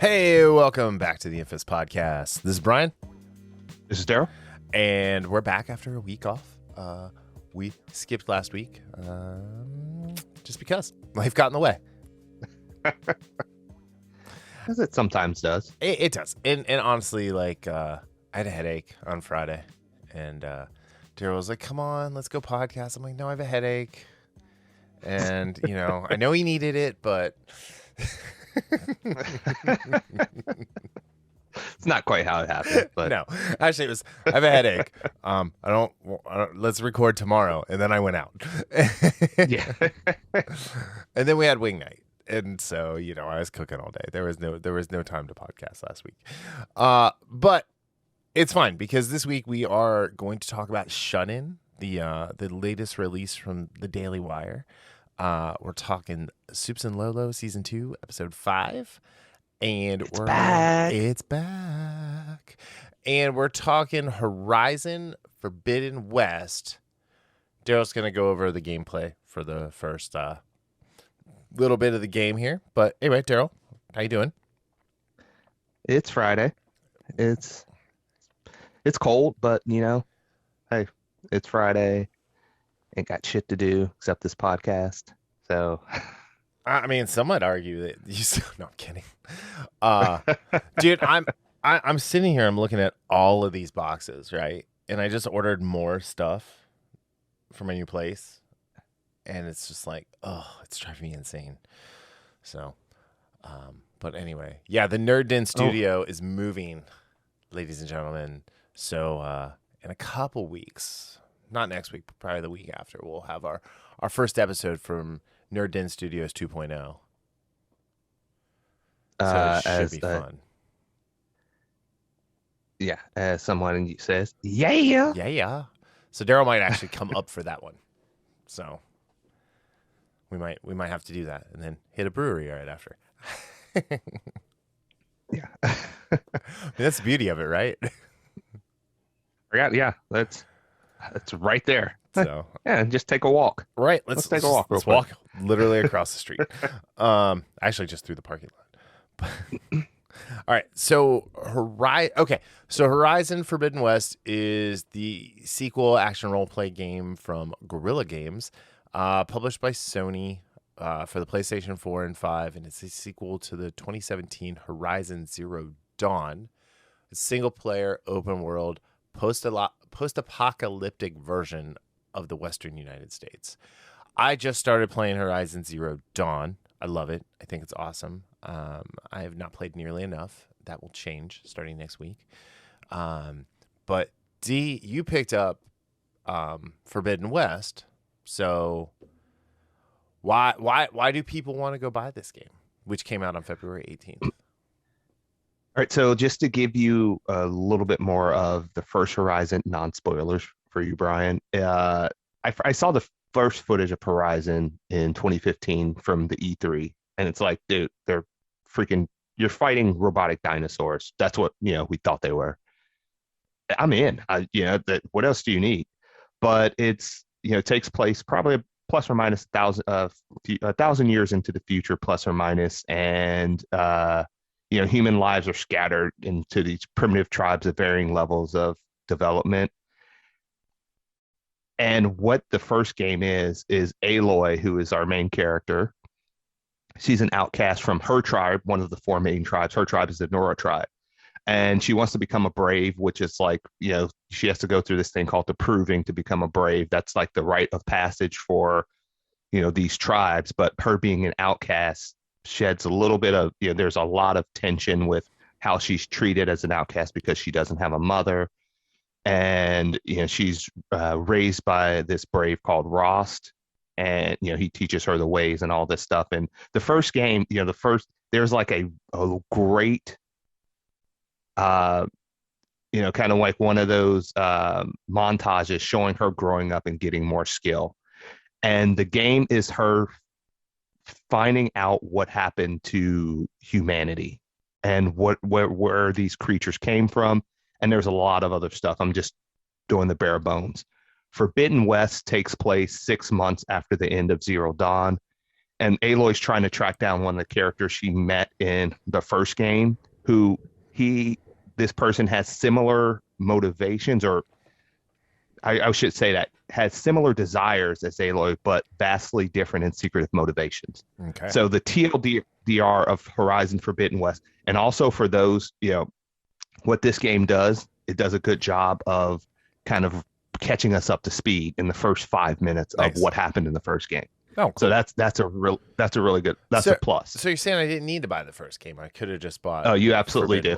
Hey, welcome back to the Infamous Podcast. This is Brian. This is Darryl. And we're back after a week off. We skipped last week just because life got in the way. As it sometimes does. It does. And honestly, like, I had a headache on Friday. And Darryl was like, come on, let's go podcast. I'm like, no, I have a headache. And, you know, I know he needed it, but... It's not quite how it happened, but no, actually, it was. I have a headache. I don't. Let's record tomorrow, and then I went out. yeah. And then we had wing night, and so I was cooking all day. There was no time to podcast last week. But it's fine because this week we are going to talk about Shut-In, the latest release from the Daily Wire. We're talking Supes and Lolo season 2, episode 5. And it's back. And we're talking Horizon Forbidden West. Darryl's going to go over the gameplay for the first little bit of the game here. But anyway, Darryl, how you doing? It's Friday. It's cold, but hey, it's Friday. Ain't got shit to do except this podcast. So I mean, some might argue that you still no, I'm kidding. Dude, I'm sitting here, I'm looking at all of these boxes, right? And I just ordered more stuff for my new place. And it's just like, oh, it's driving me insane. So, but anyway, yeah, the Nerd Den studio is moving, ladies and gentlemen. So, in a couple weeks, not next week, but probably the week after, we'll have our first episode from Nerd Den Studios 2.0. So it should be fun. Yeah, as someone says, yeah. So Darryl might actually come up for that one. So we might have to do that and then hit a brewery right after. Yeah. I mean, that's the beauty of it, right? Yeah, that's right there. So yeah, just take a walk. Right. Let's take a walk. Let's walk literally across the street. Actually, just through the parking lot. All right. So Horizon Forbidden West is the sequel action role play game from Guerrilla Games, published by Sony for the PlayStation 4 and 5, and it's a sequel to the 2017 Horizon Zero Dawn, a single-player open-world post-apocalyptic version of the Western United States. I just started playing Horizon Zero Dawn. I love it. I think it's awesome. I have not played nearly enough. That will change starting next week. But D, you picked up Forbidden West. So why do people want to go buy this game, which came out on February 18th? All right, so just to give you a little bit more of the first Horizon, non-spoilers for you, Brian. I saw the first footage of Horizon in 2015 from the E3, and it's like, dude, you're fighting robotic dinosaurs. That's what we thought they were. I'm in. What else do you need? But it takes place probably plus or minus 1,000 years into the future, plus or minus, and human lives are scattered into these primitive tribes of varying levels of development. And what the first game is Aloy, who is our main character. She's an outcast from her tribe, one of the 4 main tribes. Her tribe is the Nora tribe. And she wants to become a brave, which is like, she has to go through this thing called the proving to become a brave. That's like the rite of passage for, these tribes. But her being an outcast sheds a little bit of, there's a lot of tension with how she's treated as an outcast because she doesn't have a mother. And she's raised by this brave called Rost, and he teaches her the ways and all this stuff. And the first game, there's like a great kind of like one of those montages showing her growing up and getting more skill. And the game is her finding out what happened to humanity and where these creatures came from. And there's a lot of other stuff. I'm just doing the bare bones. Forbidden West takes place 6 months after the end of Zero Dawn. and Aloy's trying to track down one of the characters she met in the first game, who this person has similar motivations, or I should say that has similar desires as Aloy, but vastly different and secretive motivations. Okay. So the TLDR of Horizon Forbidden West, and also for those, what this game does, it does a good job of kind of catching us up to speed in the first 5 minutes of what happened in the first game. Oh, cool. So that's a really good, that's a plus. So you're saying I didn't need to buy the first game? I could have just bought. Oh, you absolutely do.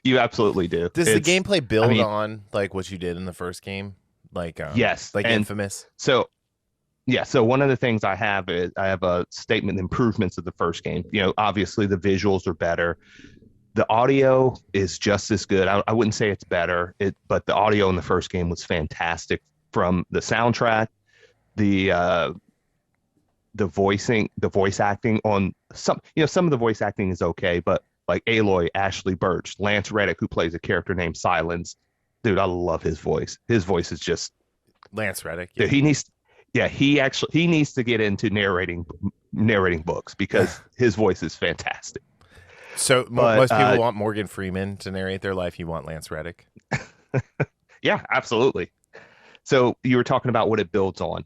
You absolutely do. Does the gameplay build on like what you did in the first game? Like yes, like Infamous. So yeah, so one of the things I have is I have a statement improvements of the first game. Obviously the visuals are better. The audio is just as good. I wouldn't say it's better, but the audio in the first game was fantastic, from the soundtrack, the voice acting on some of the voice acting is okay, but like Aloy, Ashley Birch, Lance Reddick, who plays a character named Silence, dude, I love his voice. His voice is just Lance Reddick. Yeah. Dude, he needs to get into narrating books, because his voice is fantastic. So most people want Morgan Freeman to narrate their life. You want Lance Reddick? Yeah, absolutely. So you were talking about what it builds on.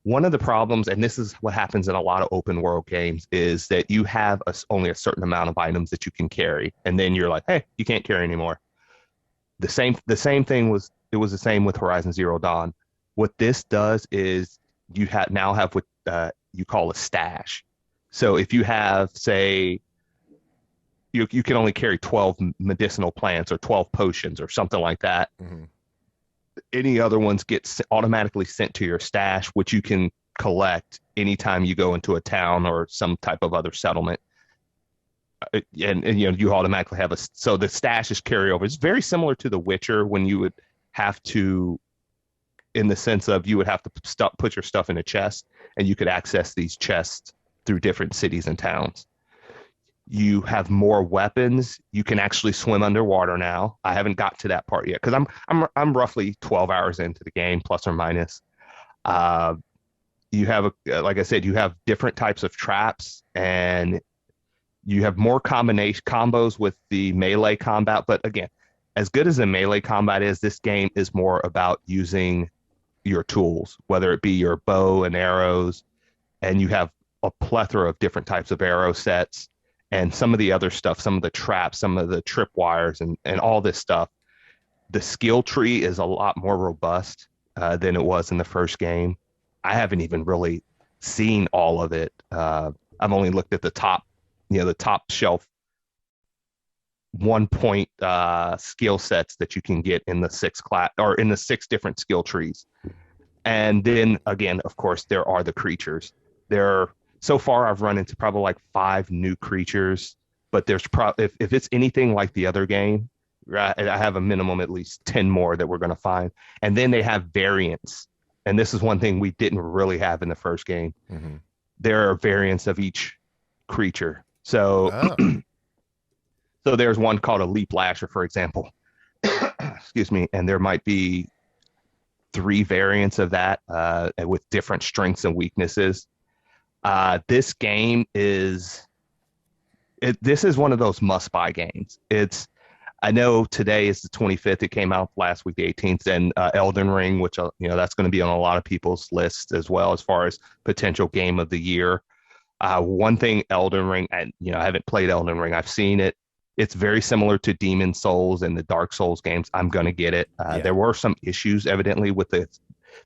One of the problems, and this is what happens in a lot of open world games, is that you have only a certain amount of items that you can carry, and then you're like, hey, you can't carry anymore. The same thing was the same with Horizon Zero Dawn. What this does is you now have what you call a stash. So if you have, say, you can only carry 12 medicinal plants or 12 potions or something like that. Mm-hmm. Any other ones get automatically sent to your stash, which you can collect anytime you go into a town or some type of other settlement. And you automatically have so the stash is carryover. It's very similar to The Witcher, when you would have to, in the sense of you would have to put your stuff in a chest, and you could access these chests through different cities and towns. You have more weapons. You can actually swim underwater now. I haven't got to that part yet, because I'm roughly 12 hours into the game, plus or minus. You have like I said, you have different types of traps, and you have more combos with the melee combat. But again, as good as the melee combat is, this game is more about using your tools, whether it be your bow and arrows, and you have a plethora of different types of arrow sets. And some of the other stuff, some of the traps, some of the tripwires, and all this stuff. The skill tree is a lot more robust than it was in the first game. I haven't even really seen all of it. I've only looked at the top shelf 1 point skill sets that you can get in the 6 different skill trees. And then again, of course, there are the creatures. So far, I've run into probably like 5 new creatures, but there's if it's anything like the other game, right, I have a minimum at least 10 more that we're going to find. And then they have variants. And this is one thing we didn't really have in the first game. Mm-hmm. There are variants of each creature. So, so there's one called a Leap Lasher, for example. Excuse me. And there might be 3 variants of that with different strengths and weaknesses. This game this is one of those must-buy games. I know today is the 25th. It came out last week, the 18th, and Elden Ring, which that's going to be on a lot of people's lists as well as far as potential game of the year. One thing, Elden Ring, and I haven't played Elden Ring. I've seen it. It's very similar to Demon Souls and the Dark Souls games. I'm going to get it. There were some issues evidently with it.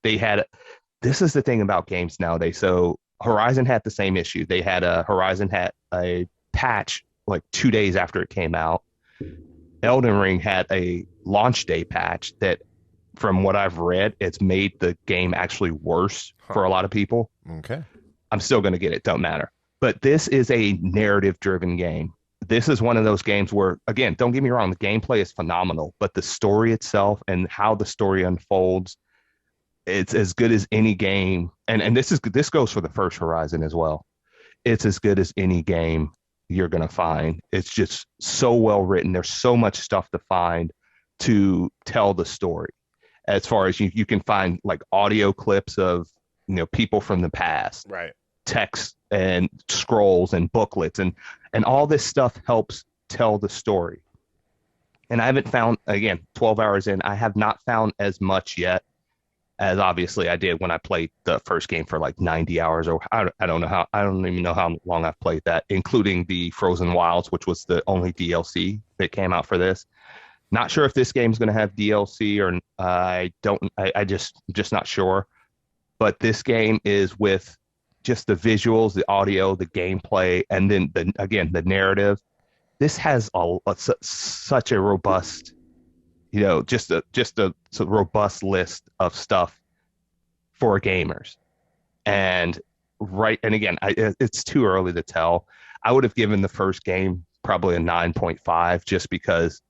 This is the thing about games nowadays. So Horizon had the same issue. Horizon had a patch like 2 days after it came out. Elden Ring had a launch day patch that, from what I've read, it's made the game actually worse for a lot of people. Okay. I'm still going to get it. Don't matter. But this is a narrative-driven game. This is one of those games where, again, don't get me wrong, the gameplay is phenomenal, but the story itself and how the story unfolds, it's as good as any game. And this goes for the first Horizon as well. It's as good as any game you're going to find. It's just so well written. There's so much stuff to find to tell the story. As far as you can find like audio clips of people from the past, right, text and scrolls and booklets and all this stuff helps tell the story. And I haven't found, again, 12 hours in, I have not found as much yet as obviously I did when I played the first game for like 90 hours, or I don't even know how long I've played that, including the Frozen Wilds, which was the only DLC that came out for this. Not sure if this game's going to have DLC or I just not sure. But this game is with just the visuals, the audio, the gameplay, and then the narrative. This has such a robust, just a robust list of stuff for gamers. And again, it's too early to tell. I would have given the first game probably a 9.5 just because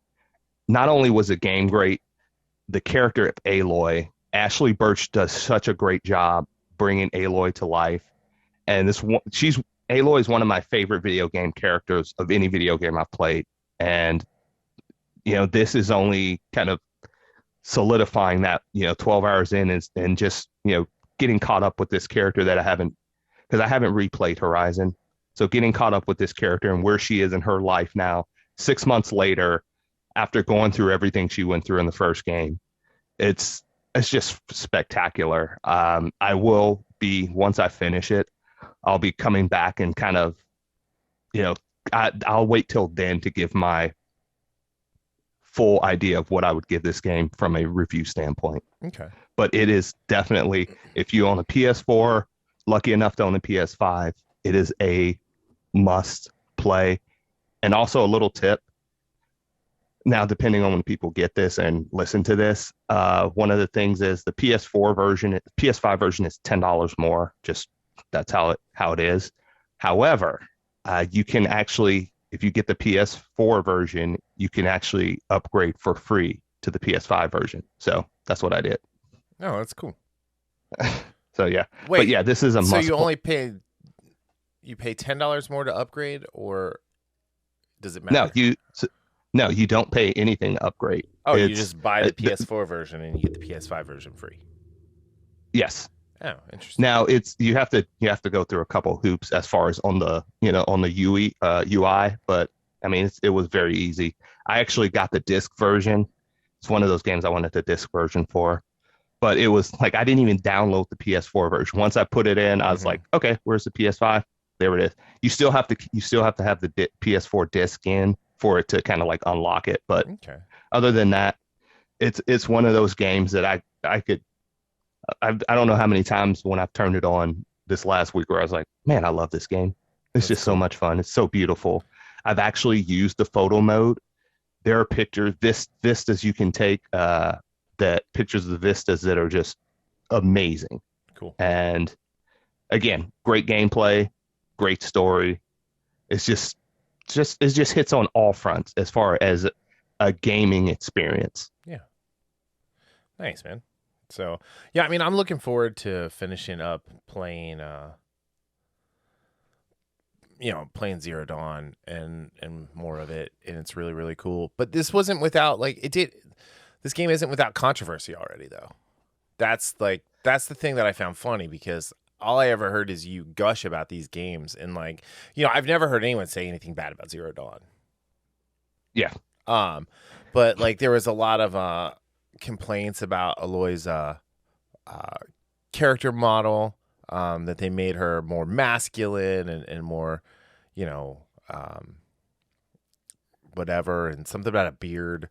not only was the game great, the character of Aloy, Ashley Birch does such a great job bringing Aloy to life. And Aloy is one of my favorite video game characters of any video game I've played. And, this is only kind of solidifying that, 12 hours in and just, getting caught up with this character that I haven't replayed Horizon. So getting caught up with this character and where she is in her life now, 6 months later, after going through everything she went through in the first game, it's just spectacular. I will be, once I finish it, I'll be coming back and kind of, I'll wait till then to give my full idea of what I would give this game from a review standpoint. Okay. But it is definitely, if you own a PS4, lucky enough to own a PS5, it is a must play. And also a little tip. Now, depending on when people get this and listen to this, one of the things is the PS5 version is $10 more. Just that's how it is. However, you can actually, if you get the PS4 version, you can actually upgrade for free to the PS5 version. So that's what I did. Oh, that's cool. So yeah, wait, but yeah, this is a must. So you only pay $10 more to upgrade, or does it matter? No, you don't pay anything to upgrade. Oh, you just buy the PS4 version and you get the PS5 version free. Yes. Oh, interesting. Now you have to go through a couple hoops as far as on the UI, but I mean it was very easy. I actually got the disc version. It's one of those games I wanted the disc version for, but it was like I didn't even download the PS4 version. Once I put it in, I was like, okay, where's the PS5? There it is. You still have to have the PS4 disc in for it to kind of like unlock it. But other than that, it's one of those games that I don't know how many times when I've turned it on this last week where I was like, man, I love this game. It's just so much fun. It's so beautiful. I've actually used the photo mode. There are pictures, vistas you can take, pictures of the vistas that are just amazing. Cool. And again, great gameplay, great story. It just hits on all fronts as far as a gaming experience. Yeah. Nice, man. So, yeah, I mean, I'm looking forward to finishing up playing playing Zero Dawn and more of it, and it's really, really cool. But this wasn't without this game isn't without controversy already, though. That's the thing that I found funny, because all I ever heard is you gush about these games, and I've never heard anyone say anything bad about Zero Dawn. Yeah. But there was a lot of complaints about Aloy's character model, that they made her more masculine and more, whatever, and something about a beard.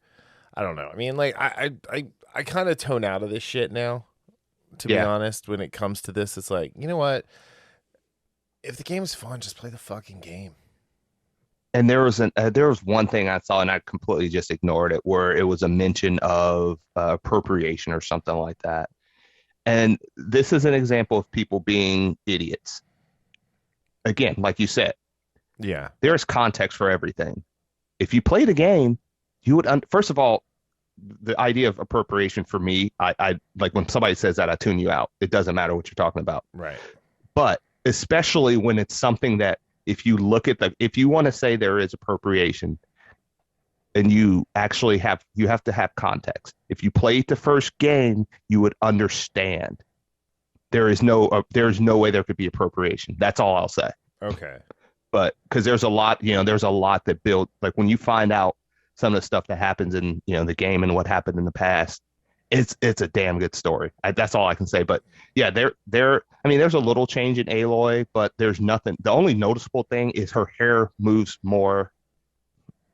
I don't know. I mean, I kind of tone out of this shit now, to be honest. When it comes to this, it's like, you know what? If the game is fun, just play the fucking game. And there was one thing I saw, and I completely just ignored it, where it was a mention of appropriation or something like that. And this is an example of people being idiots. Again, like you said, there's context for everything. If you play the game, you would first of all, the idea of appropriation for me, I like when somebody says that, I tune you out. It doesn't matter what you're talking about. Right. But especially when it's something that, if you look at if you want to say there is appropriation, and you actually have to have context. If you played the first game, you would understand there's no way there could be appropriation. That's all I'll say. Okay. But because there's a lot, there's a lot that built, like when you find out some of the stuff that happens in, the game and what happened in the past, it's a damn good story. That's all I can say. But yeah, I mean, there's a little change in Aloy, but there's nothing. The only noticeable thing is her hair moves more.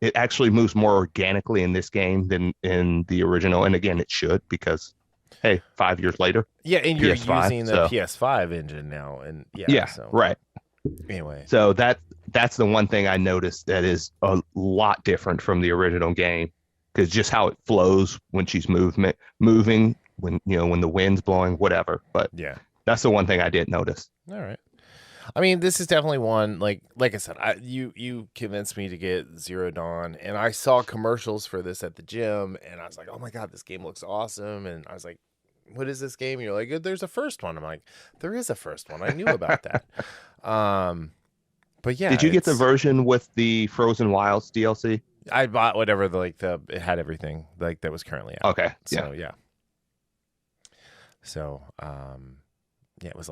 It actually moves more organically in this game than in the original. And again, it should, because hey, 5 years later. Yeah, and you're PS5, using the PS5 engine now, and so right. Anyway, so that's the one thing I noticed that is a lot different from the original game, because just how it flows when she's moving, when when the wind's blowing, whatever. But yeah, that's the one thing I didn't notice. All right. I mean, this is definitely one, like I said, you convinced me to get Zero Dawn, and I saw commercials for this at the gym, and I was like, oh my God, this game looks awesome. And I was like, what is this game? And you're like, there's a first one. I'm like, there is a first one. I knew about that. But yeah. Did you get the version with the Frozen Wilds DLC? I bought whatever it had everything like that was currently out. Okay. So yeah. So yeah, it was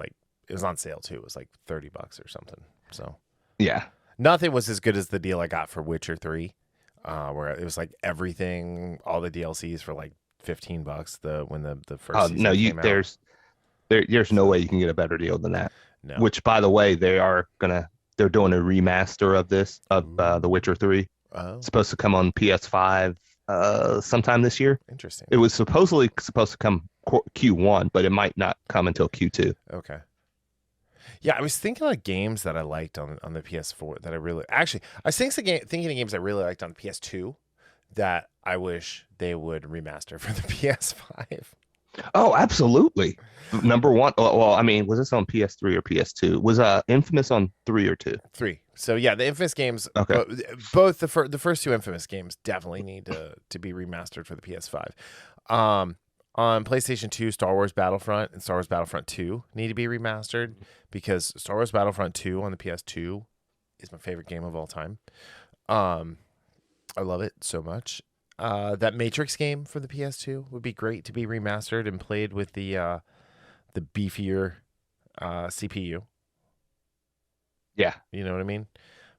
on sale too. It was like $30 or something. So yeah, nothing was as good as the deal I got for Witcher 3, where it was like everything, all the DLCs for like $15. When the first season came out. There's no way you can get a better deal than that. No. Which, by the way, they're doing a remaster of The Witcher 3. Oh. It's supposed to come on PS5 sometime this year. Interesting. It was supposed to come Q1, but it might not come until Q2. Okay. Yeah, I was thinking of games that I liked on the PS4 that I was thinking of games I really liked on the PS2 that I wish they would remaster for the PS5. Oh, absolutely. Number one. Well, I mean, was this on PS3 or PS2? Was Infamous on 3 or 2? 3. So yeah, the Infamous games. Okay. Both the first two Infamous games definitely need to be remastered for the PS5. On PlayStation 2, Star Wars Battlefront and Star Wars Battlefront 2 need to be remastered, because Star Wars Battlefront 2 on the PS2 is my favorite game of all time. I love it so much. That Matrix game for the PS2 would be great to be remastered and played with the beefier CPU. Yeah. You know what I mean?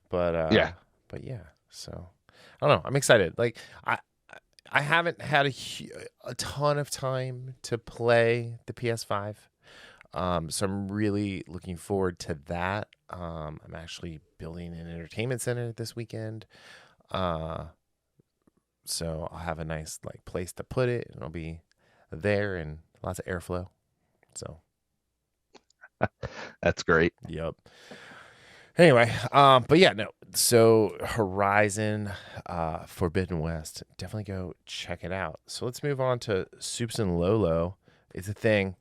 But yeah. But yeah. So I don't know. I'm excited. Like I haven't had a ton of time to play the PS5. So I'm really looking forward to that. I'm actually building an entertainment center this weekend. So I'll have a nice place to put it, and it'll be there and lots of airflow. So that's great. Yep. Anyway, but yeah, no. So Horizon Forbidden West, definitely go check it out. So let's move on to Supes and Lolo. It's a thing.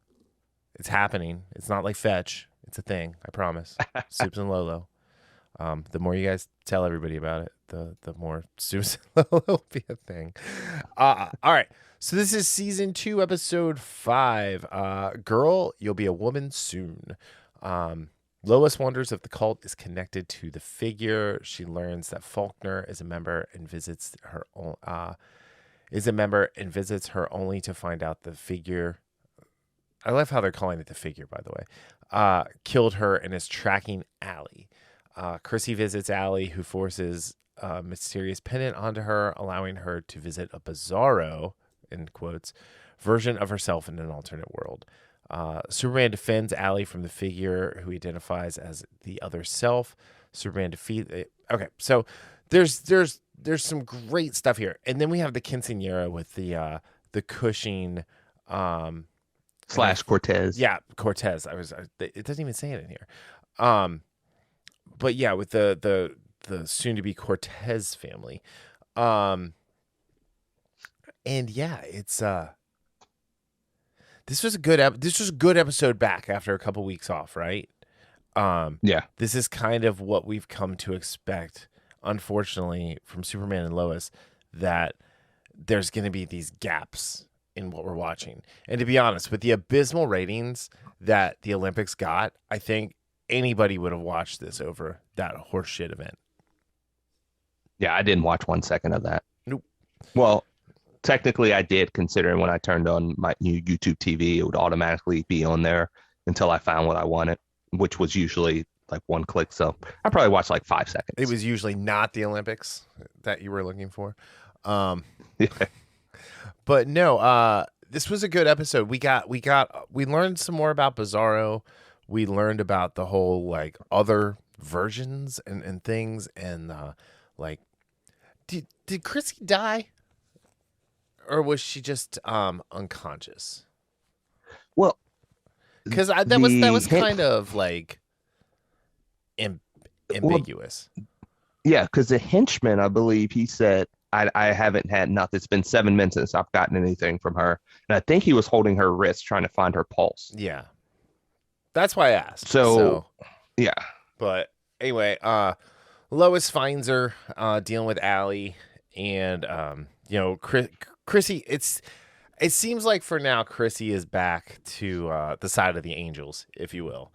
It's happening. It's not like Fetch. It's a thing. I promise. Supes and Lolo. The more you guys tell everybody about it, the more Supes and Lolo will be a thing. All right. So this is season 2, episode 5. Girl, you'll be a woman soon. Lois wonders if the cult is connected to the figure. She learns that Faulkner is a member and visits her only to find out the figure. I love how they're calling it the figure, by the way. Killed her and is tracking Allie. Chrissy visits Allie, who forces a mysterious pendant onto her, allowing her to visit a bizarro, in quotes, version of herself in an alternate world. Superman defends Allie from the figure, who identifies as the other self. Superman defeats it. Okay, so there's some great stuff here, and then we have the quinceañera with the Cushing slash Cortez. Yeah, Cortez. It doesn't even say it in here. But yeah, with the soon to be Cortez family. And yeah, it's this was a good episode back after a couple weeks off, right? Yeah. This is kind of what we've come to expect, unfortunately, from Superman and Lois, that there's going to be these gaps in what we're watching. And to be honest, with the abysmal ratings that the Olympics got, I think anybody would have watched this over that horseshit event. Yeah, I didn't watch 1 second of that. Nope. Well, technically I did, considering when I turned on my new YouTube TV, it would automatically be on there until I found what I wanted, which was usually like one click. So I probably watched like 5 seconds. It was usually not the Olympics that you were looking for. Um, Yeah. but no, this was a good episode. We learned some more about Bizarro. We learned about the whole like other versions and things, and like did Chrissy die, or was she just unconscious? Well, Because that was kind of like am- well, ambiguous. yeah, because the henchman, I believe he said, I haven't had nothing. It's been 7 minutes since I've gotten anything from her. And I think he was holding her wrist, trying to find her pulse. Yeah, that's why I asked. So yeah. But anyway, Lois finds her dealing with Allie, and Chrissy. It seems like for now Chrissy is back to the side of the angels, if you will,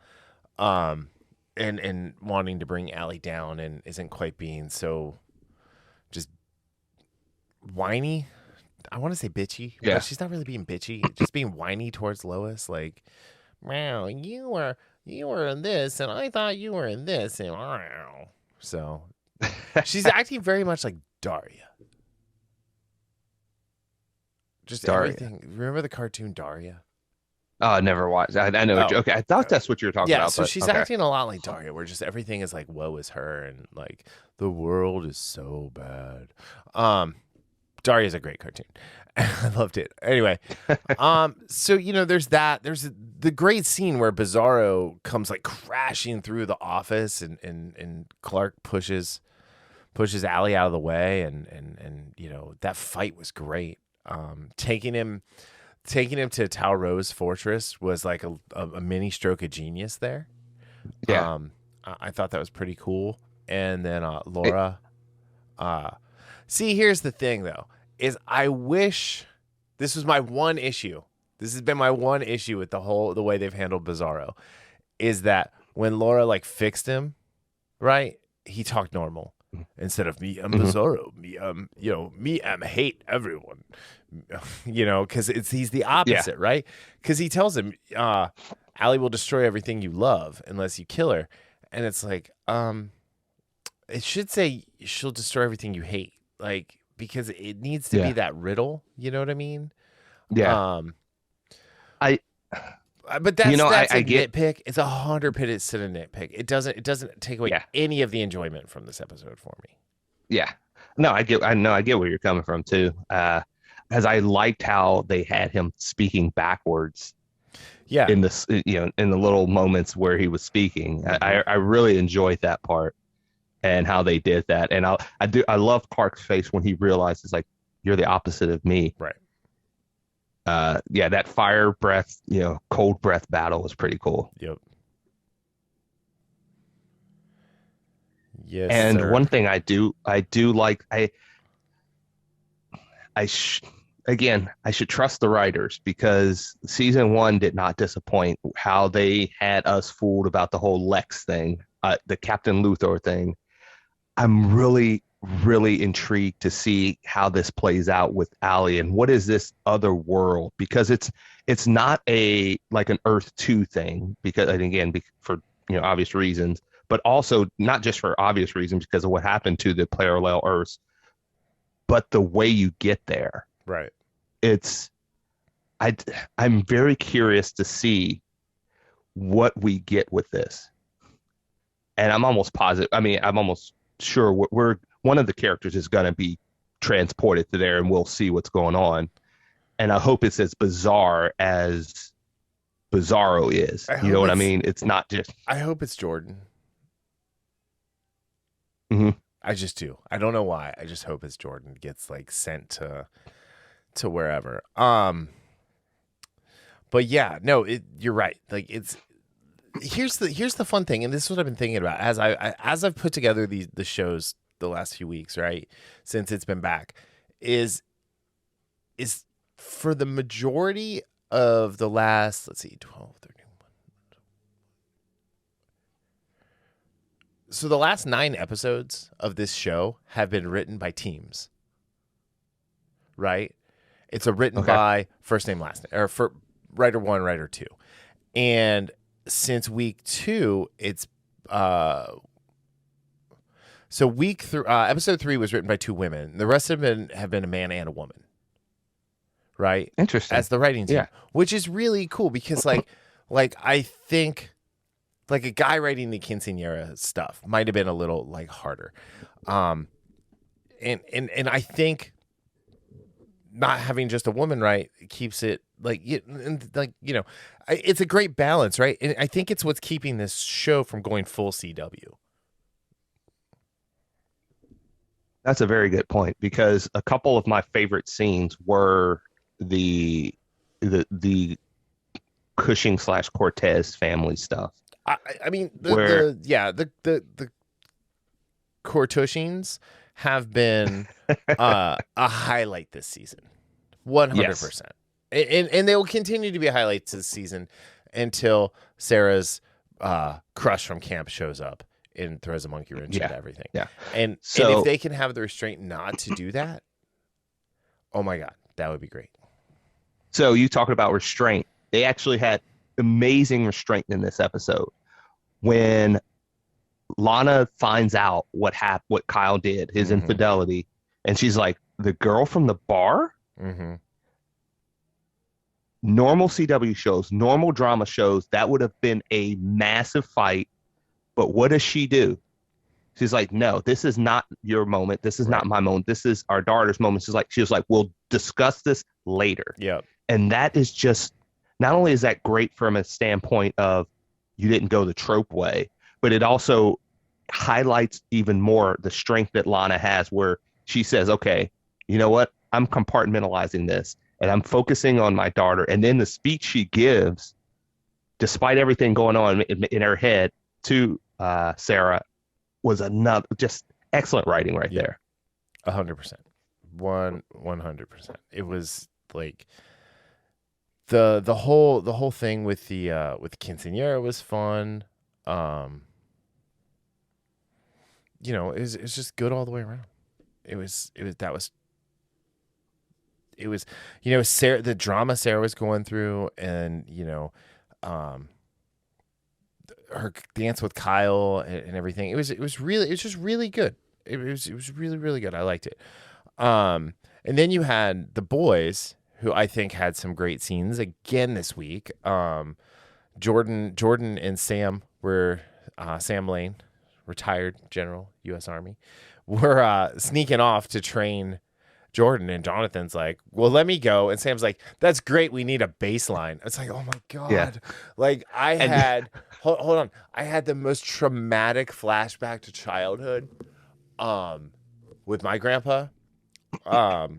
and wanting to bring Allie down, and isn't quite being so just whiny. I want to say bitchy, Yeah. but she's not really being bitchy. Just being whiny towards Lois, like, "Wow, you were in this, and I thought you were in this," and wow. So she's acting very much like Daria. Just Daria. everything. Remember the cartoon Daria? Oh, I never watched. I know. Oh. Okay, I thought that's what you were talking Yeah, about. so but, she's okay. acting a lot like Daria, where just everything is like, woe is her, and like the world is so bad. Daria's a great cartoon. I loved it. Anyway, so there's that. There's the great scene where Bizarro comes like crashing through the office, and Clark pushes Allie out of the way, and that fight was great. Taking him to Tal Rose Fortress was like a mini stroke of genius there. Yeah. I thought that was pretty cool. And then Laura. See, here's the thing though, is I wish this was my one issue. This has been my one issue with the way they've handled Bizarro, is that when Laura like fixed him, right, he talked normal instead of "me, I'm Bizarro, me, I'm hate everyone," because he's the opposite, right? Because he tells him, Allie will destroy everything you love unless you kill her, and it's like, it should say she'll destroy everything you hate, like, because it needs to be that riddle. You know what I mean? Yeah. But that's I get nitpick. It's 100% a nitpick. It doesn't take away any of the enjoyment from this episode for me. Yeah. No, I get where you're coming from too. As I liked how they had him speaking backwards. Yeah. In this, in the little moments where he was speaking, I really enjoyed that part and how they did that. And I love Clark's face when he realizes, like, you're the opposite of me. Right. That fire breath, cold breath battle was pretty cool. Yep. Yes. And sir. one thing I do like, I should trust the writers, because season 1 did not disappoint. How they had us fooled about the whole Lex thing, the Captain Luthor thing. I'm really, really intrigued to see how this plays out with Allie, and what is this other world, because it's not like an Earth 2 thing, because, and again, for obvious reasons, but also not just for obvious reasons because of what happened to the parallel Earths, but the way you get there. Right. I'm very curious to see what we get with this, and I'm almost positive. I'm almost sure we're one of the characters is going to be transported to there, and we'll see what's going on. And I hope it's as bizarre as Bizarro is. You know what I mean? It's not just. I hope it's Jordan. Mm-hmm. I just do. I don't know why. I just hope it's Jordan gets like sent to wherever. But yeah, no, you're right. Like, here's the fun thing, and this is what I've been thinking about as I've put together the shows the last few weeks, right, since it's been back, is for the majority of the last, let's see, 12, 13. So the last 9 episodes of this show have been written by teams, right? It's written by first name, last name, or for writer 1, writer 2. And since week 2, it's so week through episode 3 was written by 2 women. The rest of them have been a man and a woman, right? Interesting. As the writing team, Yeah. which is really cool because like I think like a guy writing the quinceañera stuff might have been a little like harder, and I think not having just a woman write keeps it like it's a great balance, right? And I think it's what's keeping this show from going full CW. That's a very good point, because a couple of my favorite scenes were the Cushing / Cortez family stuff. I mean, the Cortushings have been a highlight this season, 100%, and they will continue to be highlights this season until Sarah's crush from camp shows up and throws a monkey wrench into everything. Yeah, and if they can have the restraint not to do that, oh my God, that would be great. So you talking about restraint? They actually had amazing restraint in this episode when Lana finds out what Kyle did, his infidelity, and she's like, "The girl from the bar." Mm-hmm. Normal CW shows, normal drama shows, that would have been a massive fight. But what does she do? She's like, "No, this is not your moment. This is not my moment. This is our daughter's moment." She was like, "We'll discuss this later." Yeah. And that is just, not only is that great from a standpoint of you didn't go the trope way, but it also highlights even more the strength that Lana has, where she says, "Okay, you know what? I'm compartmentalizing this and I'm focusing on my daughter." And then the speech she gives, despite everything going on in her head to Sarah, was another just excellent writing right there. 100%. 100%. It was like the whole thing with the quinceañera was fun. It's just good all the way around. It was Sarah, the drama Sarah was going through, and her dance with Kyle and everything. It was just really good. It was really, really good. I liked it. And then you had the boys, who I think had some great scenes again this week. Jordan and Sam were Sam Lane, retired General, U.S. Army, were sneaking off to train Jordan, and Jonathan's like, "Well, let me go," and Sam's like, "That's great. We need a baseline." It's like, oh my God. Yeah. Like I had, hold on. I had the most traumatic flashback to childhood, with my grandpa, my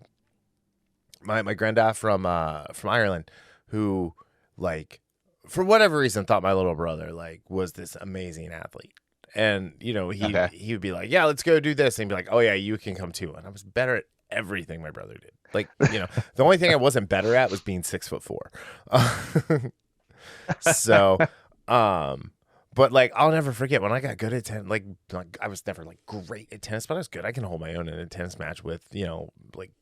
granddad from Ireland, who, like, for whatever reason thought my little brother like was this amazing athlete. And he would be like, "Yeah, let's go do this," and he'd be like, "Oh yeah, you can come too." And I was better at everything my brother did. Like, the only thing I wasn't better at was being 6'4". So, but like, I'll never forget when I got good at tennis. Like I was never like great at tennis, but I was good. I can hold my own in a tennis match with, like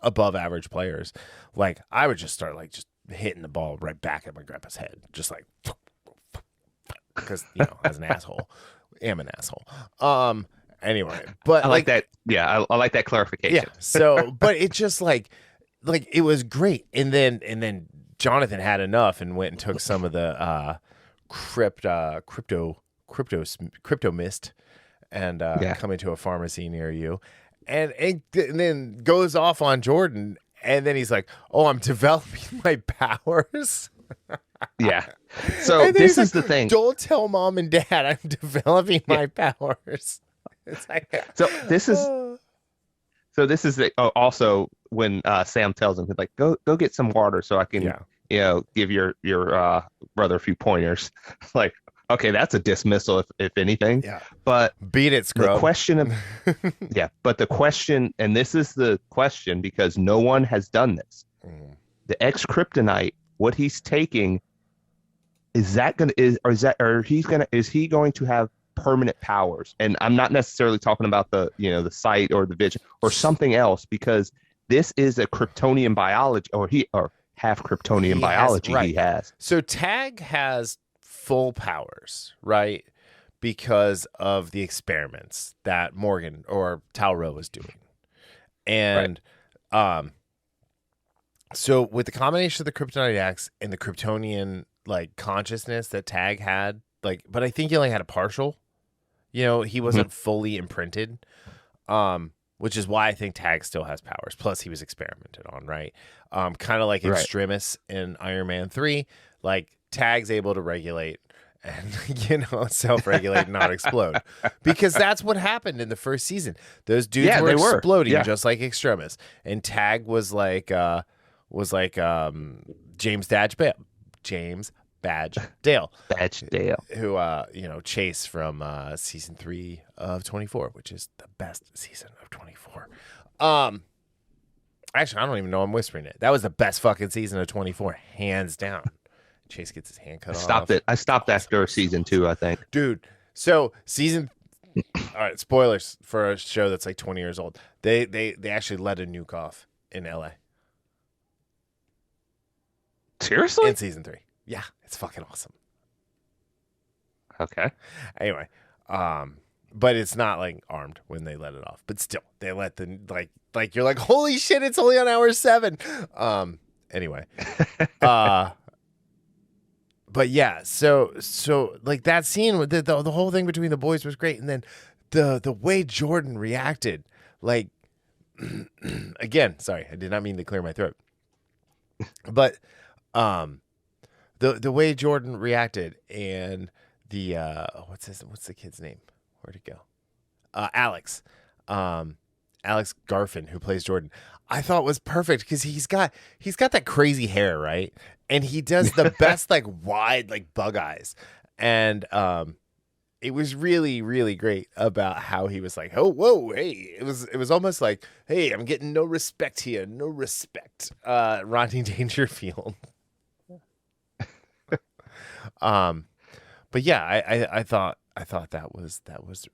above average players. Like I would just start like just hitting the ball right back at my grandpa's head, just like, because as an asshole, am an asshole. Anyway, but I like that. Yeah, I like that clarification. Yeah. So, but it just like it was great, and then Jonathan had enough and went and took some of the crypto mist and coming to a pharmacy near you, and then goes off on Jordan, and then he's like, "Oh, I'm developing my powers." Yeah. So this is the thing. Don't tell mom and dad I'm developing my powers. It's like, so this is also when Sam tells him, like, go get some water so I can give your brother a few pointers. Like, okay, that's a dismissal if anything. Yeah. But beat it, scrub. The question of but the question, and this is the question because no one has done this. The ex-kryptonite, what he's taking, is he going to have permanent powers? And I'm not necessarily talking about the sight or the vision or something else, because this is a Kryptonian biology, or half Kryptonian biology he has. So Tag has full powers, right? Because of the experiments that Morgan or Talro was doing. And so with the combination of the Kryptonite X and the Kryptonian like consciousness that Tag had, like, but I think he only had a partial. He wasn't fully imprinted, which is why I think Tag still has powers. Plus, he was experimented on, right? Kind of like Extremis in Iron Man 3. Like, Tag's able to regulate and, self-regulate and not explode. Because that's what happened in the first season. Those dudes were exploding just like Extremis. And Tag was like James Badge Dale. Who, Chase from season 3 of 24, which is the best season of 24. Actually, I don't even know I'm whispering it. That was the best fucking season of 24, hands down. Chase gets his hand cut off. I stopped after season 2, I think. Dude, so all right, spoilers for a show that's like 20 years old. They actually let a nuke off in LA. Seriously? In season 3. Yeah, it's fucking awesome. Okay. Anyway, but it's not like armed when they let it off. But still, they let the like you're like, holy shit, it's only on hour 7. Anyway, but yeah, so like that scene with the whole thing between the boys was great, and then the way Jordan reacted, like, again, sorry, I did not mean to clear my throat, but the way Jordan reacted and the what's the kid's name? Where'd it go? Alex Garfin, who plays Jordan, I thought was perfect because he's got that crazy hair, right? And he does the best like wide like bug eyes, and it was really, really great about how he was like, oh, whoa, hey, it was almost like, hey, I'm getting no respect here, no respect, Rodney Dangerfield. But yeah, I thought that was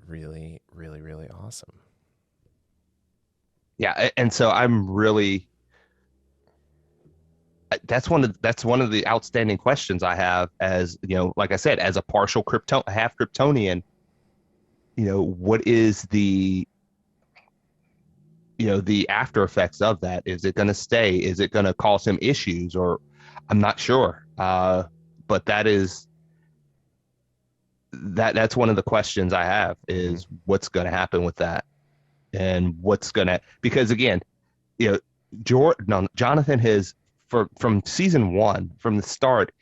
really, really, really awesome. Yeah, and so I'm really that's one of the outstanding questions I have, as like I said, as a partial half Kryptonian. What is the the after effects of that? Is it going to stay? Is it going to cause him issues? Or I'm not sure. But that's one of the questions I have, is what's going to happen with that, and because again, Jonathan has, from season 1, from the start,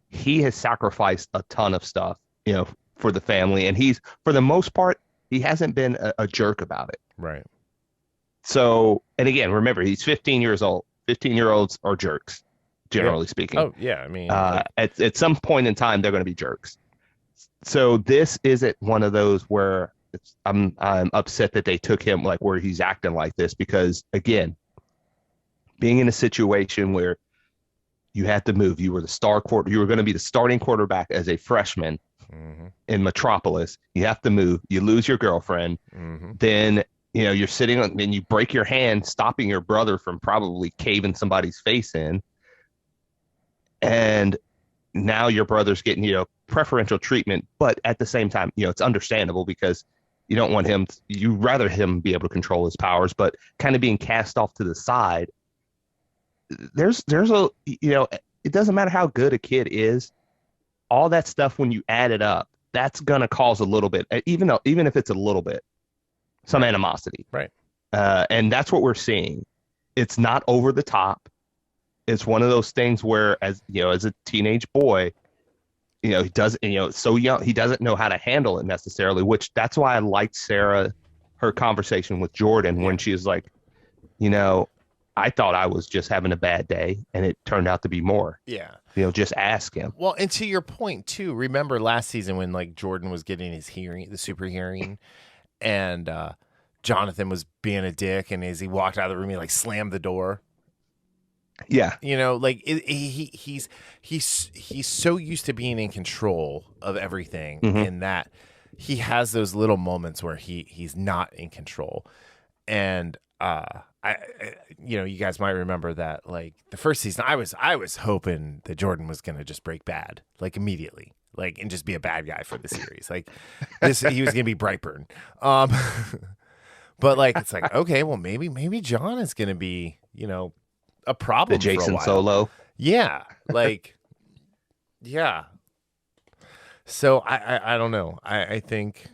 he has sacrificed a ton of stuff, for the family, and he's, for the most part, he hasn't been a jerk about it. Right. So, and again, remember, he's 15 years old. 15-year-olds are jerks, generally speaking. Oh yeah, I mean, at some point in time, they're going to be jerks. So this isn't one of those where I'm upset that they took him, like, where he's acting like this, because again, being in a situation where you had to move, you were going to be the starting quarterback as a freshman in Metropolis. You have to move. You lose your girlfriend. Then you're sitting on, and you break your hand stopping your brother from probably caving somebody's face in, and now your brother's getting preferential treatment. But at the same time, it's understandable, because you don't want him. You rather him be able to control his powers, but kind of being cast off to the side. There's a it doesn't matter how good a kid is, all that stuff, when you add it up, that's gonna cause a little bit, even if it's a little bit, some animosity, right? And that's what we're seeing. It's not over the top. It's one of those things where, as a teenage boy, he doesn't, so young, he doesn't know how to handle it necessarily. Which, that's why I liked Sarah, her conversation with Jordan, when she was like, I thought I was just having a bad day, and it turned out to be more. Yeah. Just ask him. Well, and to your point too, remember last season when like Jordan was getting his hearing, the super hearing, and Jonathan was being a dick, and as he walked out of the room, he like slammed the door. Yeah. Like he's so used to being in control of everything, in that he has those little moments where he's not in control. And you guys might remember that, like, the first season, I was hoping that Jordan was going to just break bad, like, immediately. like, and just be a bad guy for the series. Like this, he was gonna be Brightburn. Um, but like, it's like, okay, well, maybe John is gonna be, a problem The for a Jason while. Solo. Yeah, like, yeah. So I don't know. I think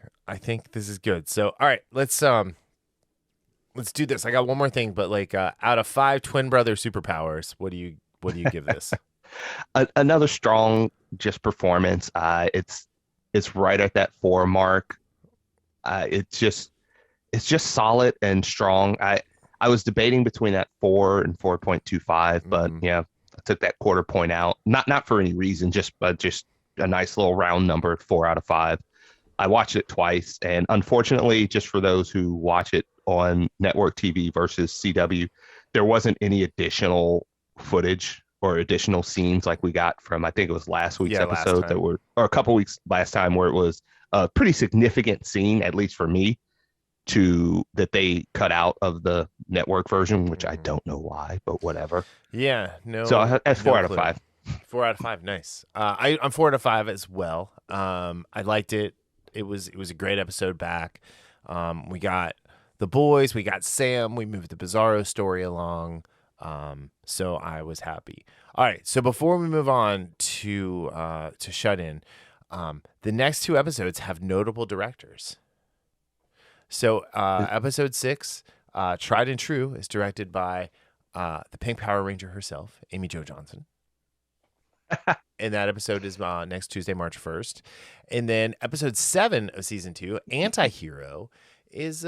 this is good. So all right, let's do this. I got one more thing, but like out of 5 twin brother superpowers, what do you give this? Another strong just performance. It's right at that 4 mark. It's just solid and strong. I was debating between that 4 and 4.25, but yeah, I took that quarter point out. Not for any reason, just a nice little round number, 4 out of 5. I watched it twice, and unfortunately, just for those who watch it on network TV versus CW, there wasn't any additional footage or additional scenes like we got from, I think it was last week's episode or a couple weeks last time, where it was a pretty significant scene, at least for me, that they cut out of the network version, which I don't know why, but whatever. Yeah, no. So that's 4 out of clue. 5. 4 out of 5, nice. I'm 4 out of 5 as well. I liked it. It was a great episode back. We got the boys, we got Sam, we moved the Bizarro story along. So I was happy. All right, so before we move on to Shut In, the next 2 episodes have notable directors. So episode 6, Tried and True, is directed by the Pink Power Ranger herself, Amy Jo Johnson. And that episode is next Tuesday, March 1st. And then episode 7 of season 2, Anti-Hero, is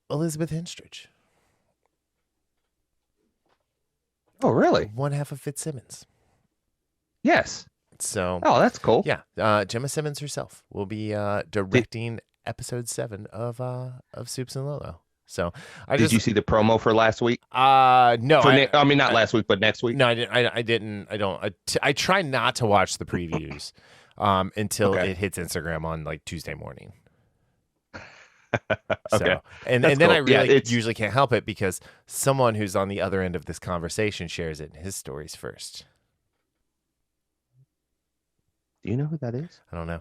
Elizabeth Henstridge. Oh, really? One half of Fitzsimmons. Yes. So. Oh, that's cool. Yeah. Gemma Simmons herself will be directing episode 7 of Supes and Lolo. So did you see the promo for last week? No. I mean, not last week, but next week. No, I didn't. I don't. I try not to watch the previews until it hits Instagram on like Tuesday morning. Okay. So, and then cool. I really usually can't help it because someone who's on the other end of this conversation shares it in his stories first. Do you know who that is? I don't know.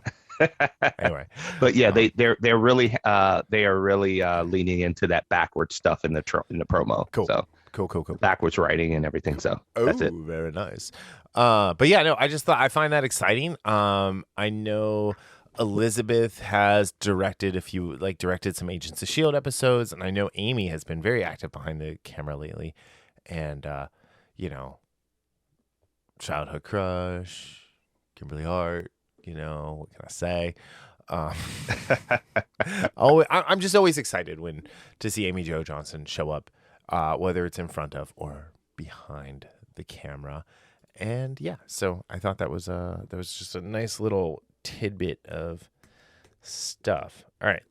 Anyway, but yeah, they're really leaning into that backwards stuff in the promo. Cool. So cool. Backwards writing and everything. So that's it. Very nice. But yeah, no, I just thought I find that exciting. I know Elizabeth has directed some Agents of S.H.I.E.L.D. episodes, and I know Amy has been very active behind the camera lately. And childhood crush, Kimberly Hart. What can I say? I'm just always excited to see Amy Jo Johnson show up, whether it's in front of or behind the camera. And yeah, so I thought that was just a nice little tidbit of stuff. All right,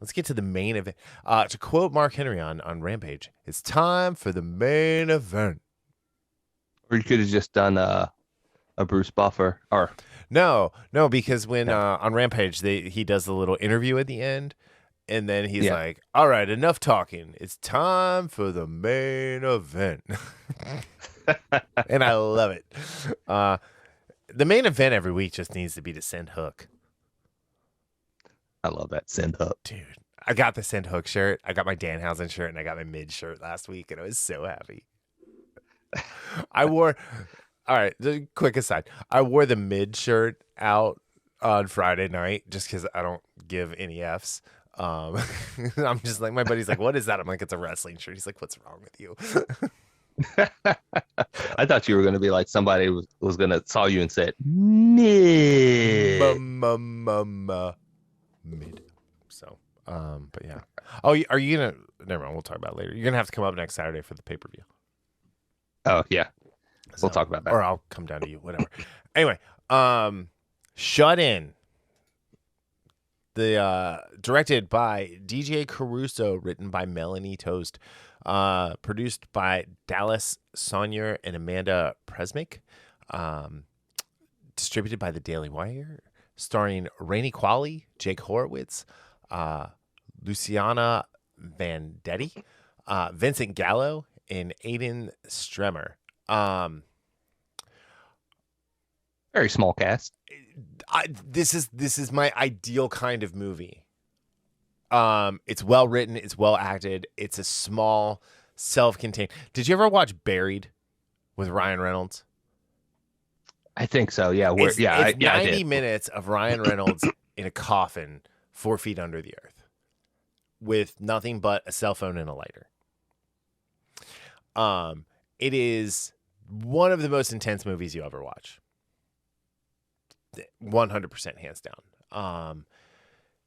let's get to the main event. To quote Mark Henry on Rampage, it's time for the main event. Or you could have just done a Bruce Buffer or. No, because when on Rampage he does the little interview at the end, and then he's like, "All right, enough talking. It's time for the main event," and I love it. The main event every week just needs to be to send Hook. I love that send Hook, dude. I got the send Hook shirt. I got my Danhausen shirt, and I got my mid shirt last week, and I was so happy. I wore. All right, quick aside. I wore the mid shirt out on Friday night just because I don't give any Fs. I'm just like, my buddy's like, "What is that?" I'm like, "It's a wrestling shirt." He's like, "What's wrong with you?" I thought you were going to be like somebody was going to saw you and said mid. Mid. So, but yeah. Oh, are you gonna? Never mind. We'll talk about it later. You're gonna have to come up next Saturday for the pay-per-view. Oh yeah. We'll talk about that. Or I'll come down to you, whatever. Anyway, Shut In. Directed by DJ Caruso, written by Melanie Toast, produced by Dallas Saunier and Amanda Presmick, distributed by The Daily Wire, starring Rainey Qualley, Jake Horowitz, Luciana Vendetti, Vincent Gallo, and Aiden Stremmer. Very small cast. This is my ideal kind of movie. It's well written, it's well acted, it's a small, self-contained. Did you ever watch Buried with Ryan Reynolds? I think so. Yeah. It's I 90 did. minutes of Ryan Reynolds in a coffin 4 feet under the earth with nothing but a cell phone and a lighter. It is one of the most intense movies you ever watch. 100% hands down.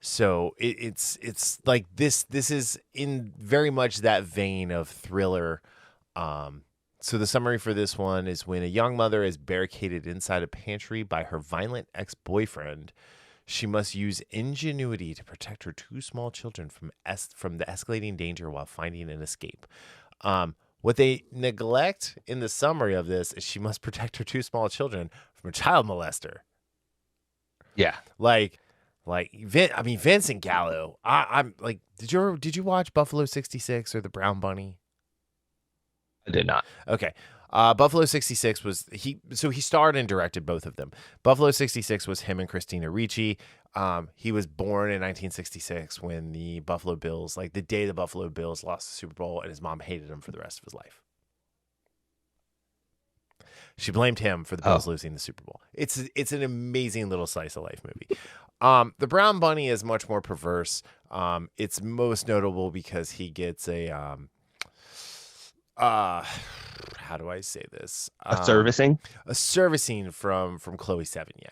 So it's like this is in very much that vein of thriller. So the summary for this one is: when a young mother is barricaded inside a pantry by her violent ex-boyfriend, she must use ingenuity to protect her two small children from the escalating danger while finding an escape. What they neglect in the summary of this is she must protect her two small children from a child molester. Yeah. Vincent Gallo. I'm like, did you watch Buffalo 66 or The Brown Bunny? I did not. Okay. Buffalo 66 was he starred and directed both of them. Buffalo 66 was him and Christina Ricci. He was born in 1966 when the Buffalo Bills, like the day the Buffalo Bills lost the Super Bowl, and his mom hated him for the rest of his life. She blamed him for the Bills losing the Super Bowl. It's an amazing little slice of life movie. The Brown Bunny is much more perverse. It's most notable because he gets a how do I say this? A servicing from Chloe Sevigny,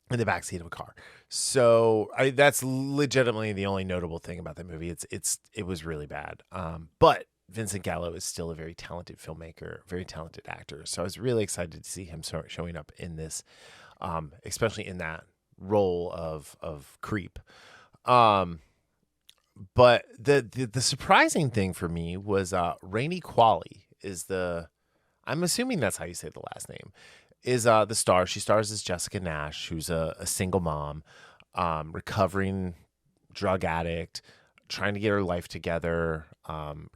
in the backseat of a car. So that's legitimately the only notable thing about that movie. It was really bad. But Vincent Gallo is still a very talented filmmaker, very talented actor. So I was really excited to see him showing up in this, especially in that role of creep. But the surprising thing for me was Rainey Qualley I'm assuming that's how you say the last name, is the star. She stars as Jessica Nash, who's a single mom, recovering drug addict, trying to get her life together,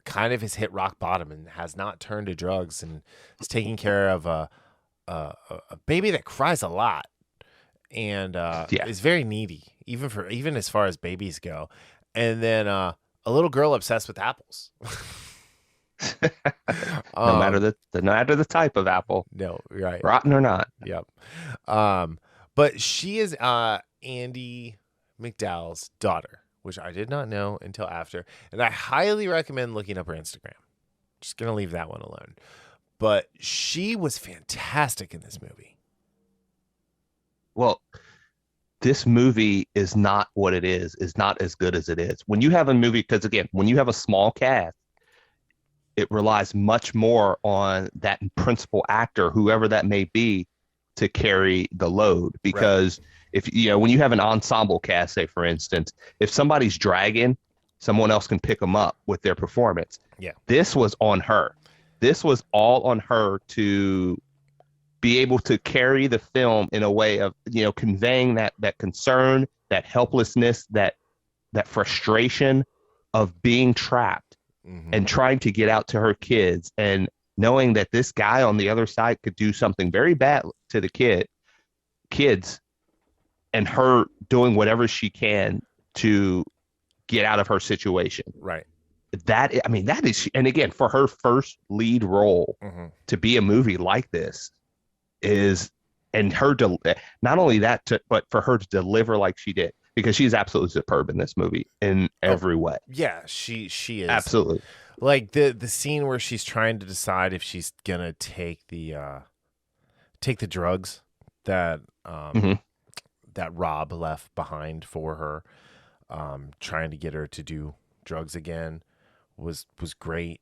kind of has hit rock bottom and has not turned to drugs, and is taking care of a baby that cries a lot and is very needy, even as far as babies go. And then a little girl obsessed with apples. No matter the type of apple. No, right. Rotten or not. Yep. But she is Andy McDowell's daughter, which I did not know until after. And I highly recommend looking up her Instagram. Just going to leave that one alone. But she was fantastic in this movie. Well, this movie is not what it is not as good as it is. When you have a movie, because again, when you have a small cast, it relies much more on that principal actor, whoever that may be, to carry the load. Because if when you have an ensemble cast, say for instance, if somebody's dragging, someone else can pick them up with their performance. Yeah. This was on her. This was all on her to be able to carry the film in a way of, conveying that concern, that helplessness, that frustration of being trapped and trying to get out to her kids, and knowing that this guy on the other side could do something very bad to the kids, and her doing whatever she can to get out of her situation. Right. That is, and again, for her first lead role to be a movie like this and her not only that, but for her to deliver like she did, because she's absolutely superb in this movie in every way. Yeah, she is. Absolutely. Like the scene where she's trying to decide if she's gonna take the drugs that that Rob left behind for her, trying to get her to do drugs again was great.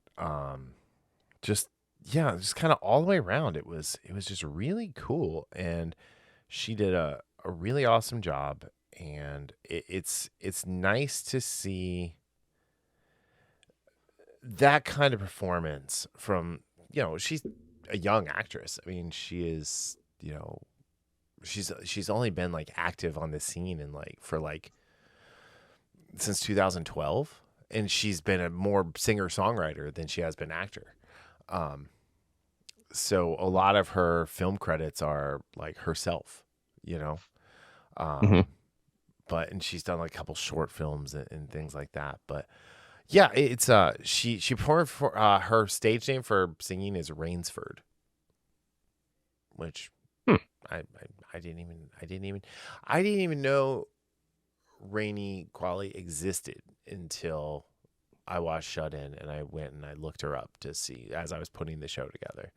Just kind of all the way around. It was just really cool, and she did a really awesome job. And it's nice to see that kind of performance from, she's a young actress. I mean, she is, she's only been like active on the scene and since 2012, and she's been a more singer-songwriter than she has been actor. So a lot of her film credits are like herself, you know. Hmm. Um, and she's done like a couple short films and things like that. But yeah, it's she performed for her stage name for singing is Rainsford, which Hmm. I didn't even know Rainey Qualley existed until I watched Shut In, and I went and I looked her up to see as I was putting the show together,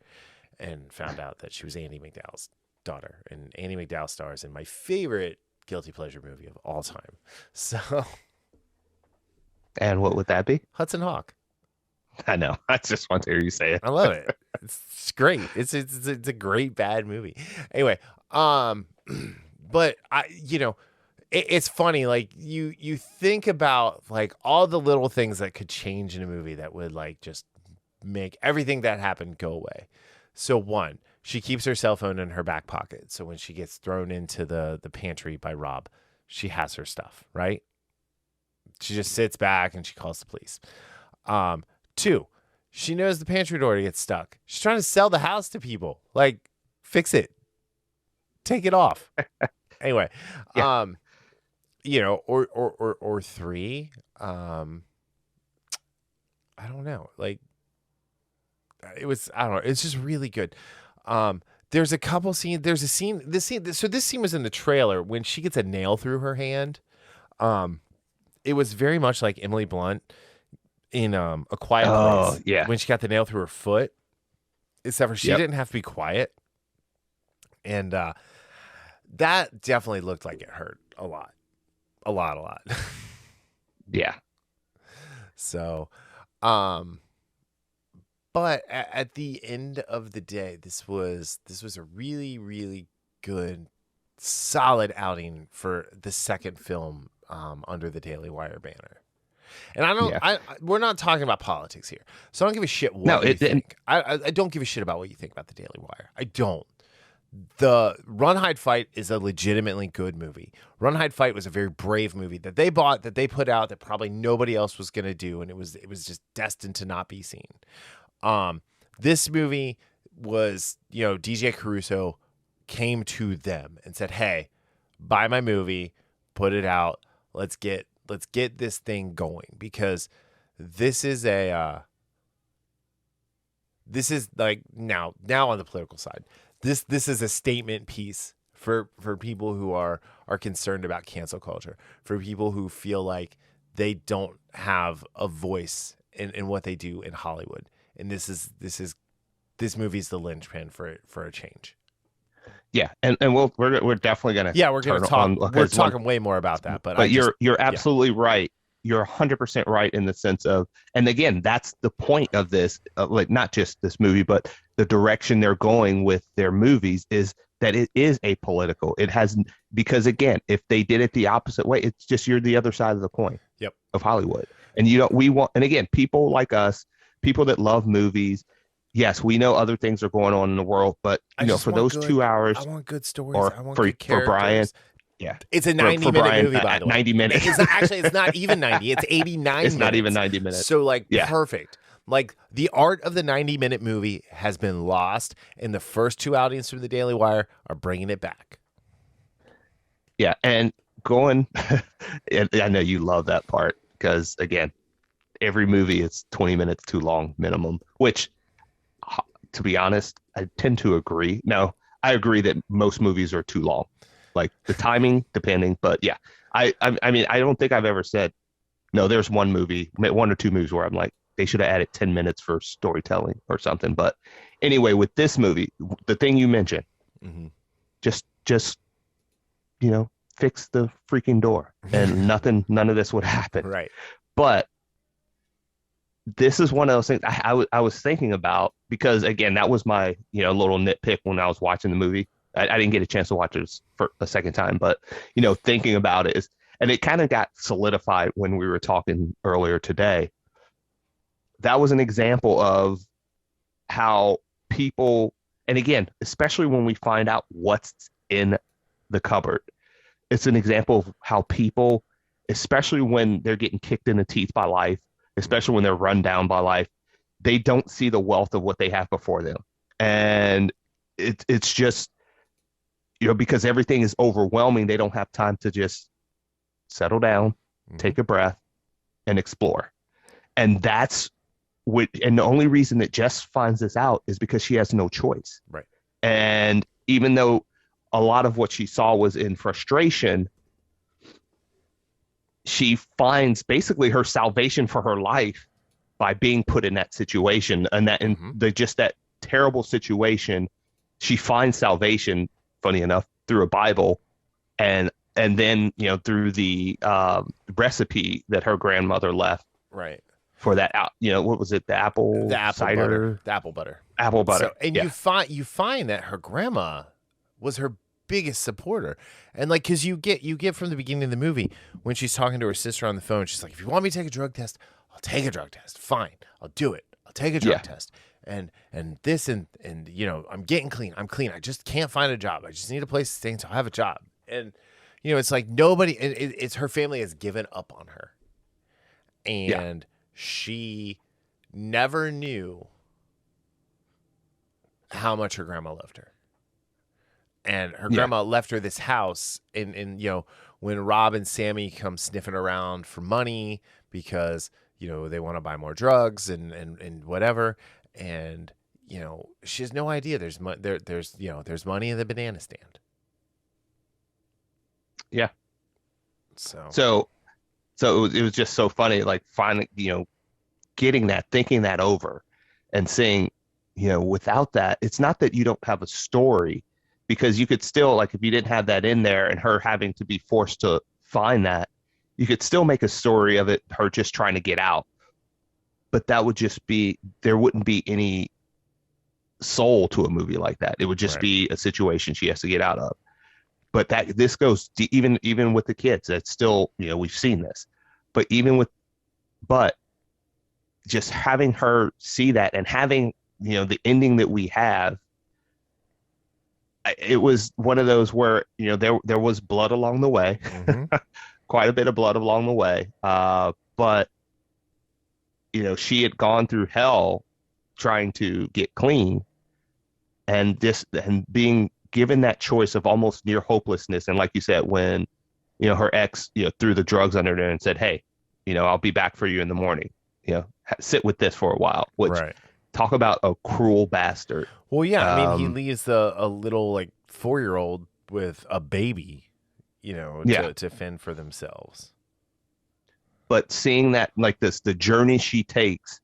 and found out that she was Andy McDowell's daughter, and Andy McDowell stars in my favorite guilty pleasure movie of all time. So And what would that be? Hudson Hawk. I know. I just want to hear you say it. I love it. It's great. It's a great bad movie. Anyway, but it's funny. Like you think about like all the little things that could change in a movie that would like just make everything that happened go away. So one, she keeps her cell phone in her back pocket. So when she gets thrown into the pantry by Rob, she has her stuff, right? She just sits back and she calls the police. Two, she knows the pantry door gets stuck. She's trying to sell the house to people. Like, fix it. Take it off. Anyway, Yeah. or three, I don't know. Like, I don't know. It's just really good. There's a couple scenes. There's a scene. So this scene was in the trailer when she gets a nail through her hand. It was very much like Emily Blunt in A Quiet Place. Yeah. When she got the nail through her foot. Except for she Yep. didn't have to be quiet. And that definitely looked like it hurt a lot. A lot. Yeah. So, but at the end of the day, this was a really, really good, solid outing for the second film under the Daily Wire banner. And we're not talking about politics here, so I don't give a shit what you think. I don't give a shit about what you think about the Daily Wire. I don't. The Run, Hide, Fight is a legitimately good movie. Run, Hide, Fight was a very brave movie that they bought, that they put out, that probably nobody else was going to do, and it was just destined to not be seen. This movie was, DJ Caruso came to them and said, "Hey, buy my movie, put it out. Let's get this thing going, because this is this is like now on the political side. This is a statement piece for people who are concerned about cancel culture, for people who feel like they don't have a voice in what they do in Hollywood. And this movie's the linchpin for a change." Yeah, and we're definitely gonna we're gonna talk. We're talking way more about that, but you're absolutely right. You're 100% right in the sense of, and again, that's the point of this, like not just this movie, but the direction they're going with their movies is that it is apolitical. It has, because again, if they did it the opposite way, it's just you're the other side of the coin. Yep. Of Hollywood, and and again, people like us, people that love movies. Yes, we know other things are going on in the world, but for those 2 hours, I want good stories. or I want for good characters. Brian, yeah, it's a 90-minute movie, by the way. 90 minutes. It's not even 90. It's 89. It's not even 90 minutes. So perfect. Like the art of the 90-minute movie has been lost, and the first two outings from the Daily Wire are bringing it back. Yeah, and going, I know you love that part because again, every movie is 20 minutes too long minimum, which, to be honest, I tend to agree. No, I agree that most movies are too long, like the timing depending. But yeah, I mean, I don't think I've ever said no. There's one or two movies where I'm like, they should have added 10 minutes for storytelling or something. But anyway, with this movie, the thing you mentioned, just fix the freaking door, and none of this would happen. Right. But this is one of those things I was thinking about, because again, that was my little nitpick when I was watching the movie. I didn't get a chance to watch it for a second time, but thinking about it and it kind of got solidified when we were talking earlier today. That was an example of how people, and again, especially when we find out what's in the cupboard, it's an example of how people, especially when they're getting kicked in the teeth by life, especially when they're run down by life, they don't see the wealth of what they have before them. And it's just, because everything is overwhelming, they don't have time to just settle down, Hmm. take a breath, and explore. And and the only reason that Jess finds this out is because she has no choice. Right. And even though a lot of what she saw was in frustration, she finds basically her salvation for her life by being put in that situation, and Hmm. just that terrible situation. She finds salvation, funny enough, through a Bible, and then through the recipe that her grandmother left Right. for that out. What was it? The The apple apple butter. cider, The apple butter. apple So, butter. and Yeah, you find that her grandma was her biggest supporter, and like, because you get from the beginning of the movie when she's talking to her sister on the phone, she's like, if you want me to take a drug test, I'll take a drug test. Fine, I'll do it. I'll take a drug yeah, test. And this and I'm getting clean. I'm clean. I just can't find a job. I just need a place to stay until I have a job. And it's like nobody. It's her family has given up on her, yeah, and she never knew how much her grandma loved her. And her yeah, grandma left her this house and when Rob and Sammy come sniffing around for money because they want to buy more drugs and whatever, and she has no idea there's money in the banana stand. yeah. So So it was just so funny, like finally, getting that, thinking that over, and saying, without that, it's not that you don't have a story, because you could still, like, if you didn't have that in there and her having to be forced to find that, you could still make a story of it, her just trying to get out. But that would just be, there wouldn't be any soul to a movie like that. It would just right. be a situation she has to get out of. But this goes even with the kids. That's still, we've seen this, but but just having her see that and having the ending that we have, it was one of those where there was blood along the way, Mm-hmm. quite a bit of blood along the way. But she had gone through hell trying to get clean, and being given that choice of almost near hopelessness. And like you said, when her ex threw the drugs under there and said, "Hey, I'll be back for you in the morning. Sit with this for a while." Which, Right. talk about a cruel bastard. Well, yeah, I mean, he Um, leaves a little like 4-year-old with a baby, yeah, to fend for themselves. but seeing that, like, the journey she takes,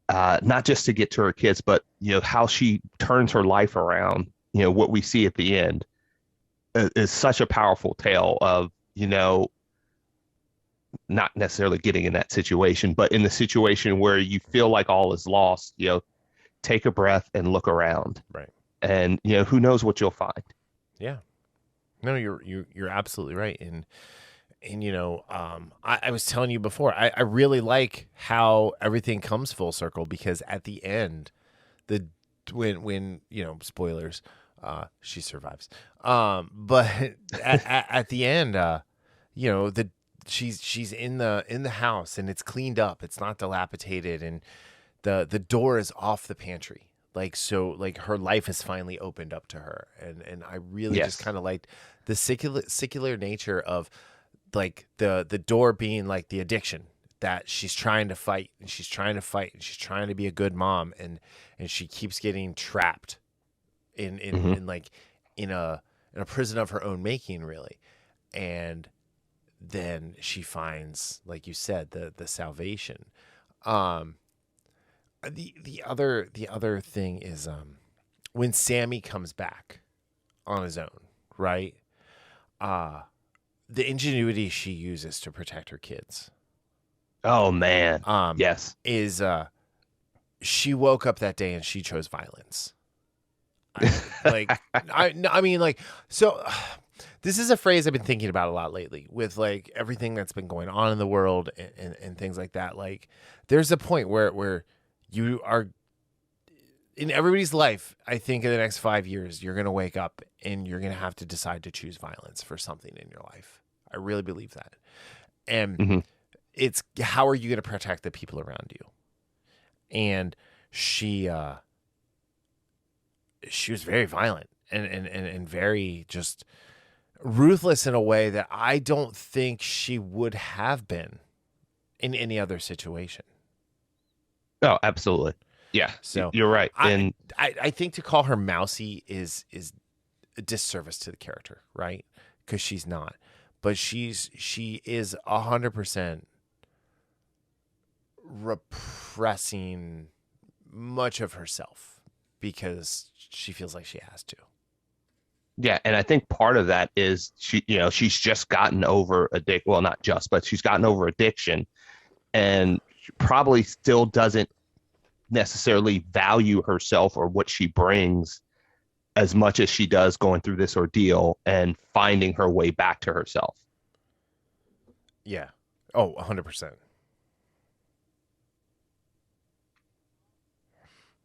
not just to get to her kids, but how she turns her life around. What we see at the end is such a powerful tale of not necessarily getting in that situation, but in the situation where you feel like all is lost. Take a breath and look around, Right. and who knows what you'll find. Yeah. No, you're absolutely right. And I was telling you before, I really like how everything comes full circle, because at the end, the when spoilers, she survives. But at the end, the she's in the house and it's cleaned up, it's not dilapidated, and the door is off the pantry. Like, so, like, her life has finally opened up to her, and I really just Yes. kind of liked the secular nature of, like, the door being like the addiction that she's trying to fight, and she's trying to fight, and she's trying to be a good mom, and she keeps getting trapped in in, Hmm. in like in a prison of her own making, really. And then she finds, like you said, the salvation. um the other thing is, when Sammy comes back on his own, right? uh the ingenuity she uses to protect her kids, Oh man. um Yes. is she woke up that day and she chose violence. I like I no, I mean, like, so this is a phrase I've been thinking about a lot lately with, like, everything that's been going on in the world, and things like that. Like, there's a point where you are in everybody's life. I think in the next 5 years, you're going to wake up and you're going to have to decide to choose violence for something in your life. I really believe that. And Hmm. it's, how are you going to protect the people around you? And she she was very violent and very just ruthless in a way that I don't think she would have been in any other situation. Oh, absolutely. Yeah, So you're right. And I think to call her mousy is a disservice to the character, right? Because she's not, but she is 100% repressing much of herself because she feels like she has to. yeah, and I think part of that is she's just gotten over addiction. Well, not just, but she's gotten over addiction, and she probably still doesn't necessarily value herself or what she brings as much as she does going through this ordeal and finding her way back to herself. Yeah. Oh, 100%.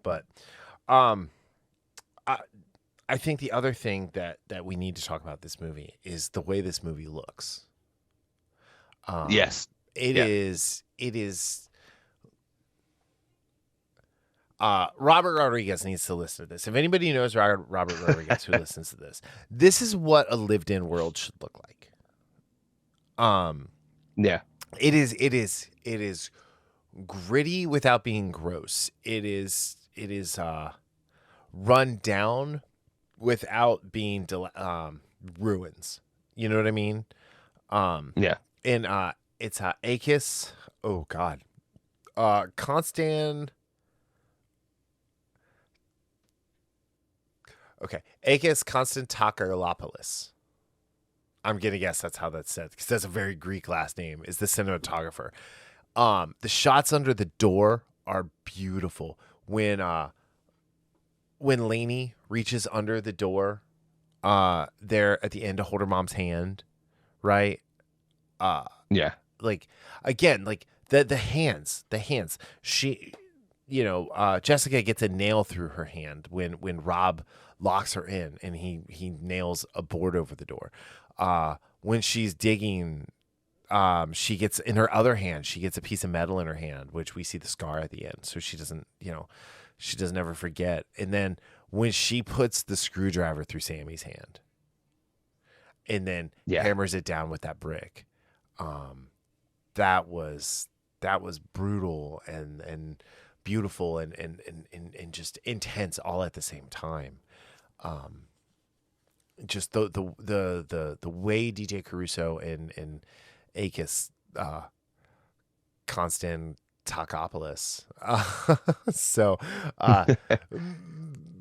But um I think the other thing that we need to talk about this movie is the way this movie looks. Yes. It Yeah. is Robert Rodriguez needs to listen to this. If anybody knows Robert Rodriguez who listens to this is what a lived-in world should look like. Yeah. It is gritty without being gross. It is run down without being ruins. You know what I mean? Yeah. And it's Akis. Oh God. Constant. Okay, Akis Konstantakopoulos. I'm gonna guess that's how that's said because that's a very Greek last name. Is the cinematographer? The shots under the door are beautiful. When Lainey reaches under the door, there at the end to hold her mom's hand, right? Yeah. Like again, like the hands. She, Jessica gets a nail through her hand when Rob locks her in and he nails a board over the door. When she's digging, she gets in her other hand, she gets a piece of metal in her hand, which we see the scar at the end. So she doesn't ever forget. And then when she puts the screwdriver through Sammy's hand and then hammers it down with that brick, that was brutal and beautiful and just intense all at the same time. Just the way DJ Caruso and Akis Konstantakopoulos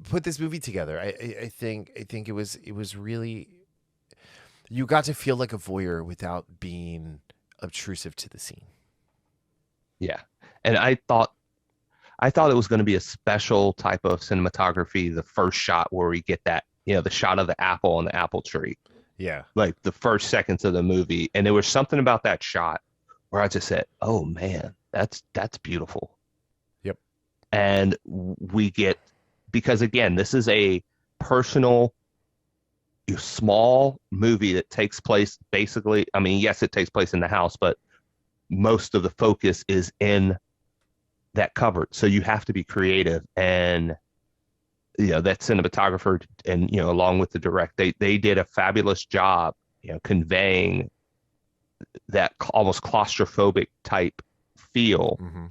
put this movie together. I think it was really, you got to feel like a voyeur without being obtrusive to the scene. Yeah. And I thought it was going to be a special type of cinematography, the first shot where we get that, the shot of the apple on the apple tree. Yeah. Like the first seconds of the movie. And there was something about that shot where I just said, oh man, that's beautiful. Yep. And we get, because again, this is a personal, small movie that takes place basically, I mean, yes, it takes place in the house, but most of the focus is in that cupboard. So you have to be creative, and that cinematographer and along with the direct, they did a fabulous job conveying that almost claustrophobic type feel. Mm-hmm.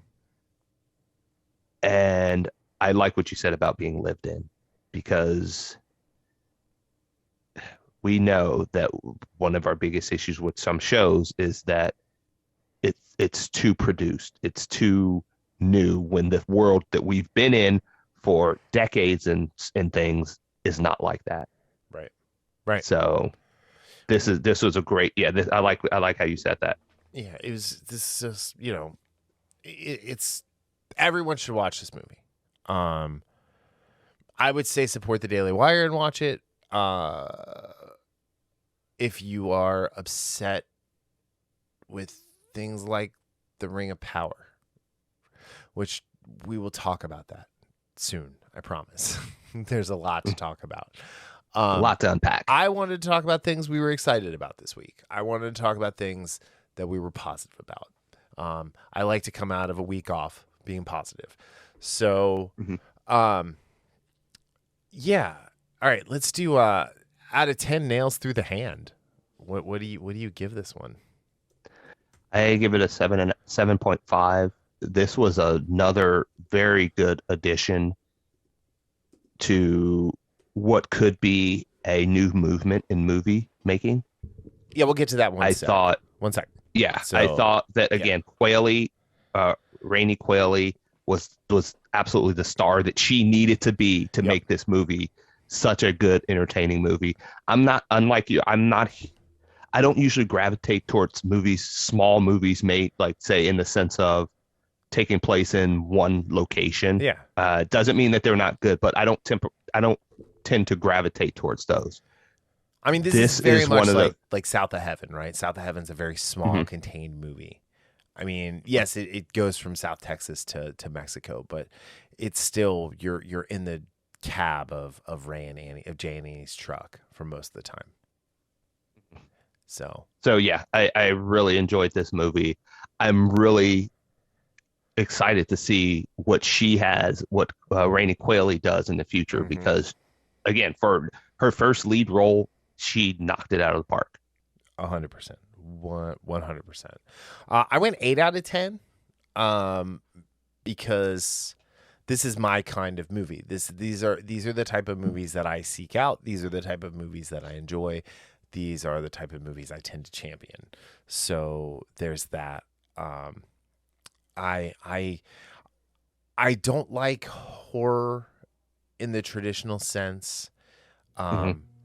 And I like what you said about being lived in, because we know that one of our biggest issues with some shows is that it's too produced, it's too new, when the world that we've been in for decades and things is not like that. Right. So this was a great, I like how you said that. Yeah, this is just, it's everyone should watch this movie. I would say support the Daily Wire and watch it. If you are upset with things like the Ring of Power, which we will talk about that soon, I promise. There's a lot to talk about. A lot to unpack. I wanted to talk about things we were excited about this week. I wanted to talk about things that we were positive about. I like to come out of a week off being positive. So, Yeah. All right. Let's do out of 10 nails through the hand. What do you give this one? I give it a 7.5. This was another very good addition to what could be a new movement in movie making. Yeah, we'll get to that I thought, one sec. yeah, So I thought that yeah. again, Rainey Qualley was absolutely the star that she needed to be to Yep. make this movie such a good, entertaining movie. I'm not unlike you. I don't usually gravitate towards small movies made, like say, in the sense of taking place in one location. Yeah. Doesn't mean that they're not good, but I don't tend to gravitate towards those. I mean, this is very much like South of Heaven, right? South of Heaven's a very small, contained movie. I mean, yes, it goes from South Texas to Mexico, but it's still you're in the cab of Jay and Annie's truck for most of the time. So yeah, I really enjoyed this movie. I'm really excited to see what Rainey Qualley does in the future because, again, for her first lead role, she knocked it out of the park. 100%, 100%. I went 8 out of 10, because this is my kind of movie. These are the type of movies that I seek out. These are the type of movies that I enjoy. These are the type of movies I tend to champion. So there's that. I don't like horror in the traditional sense.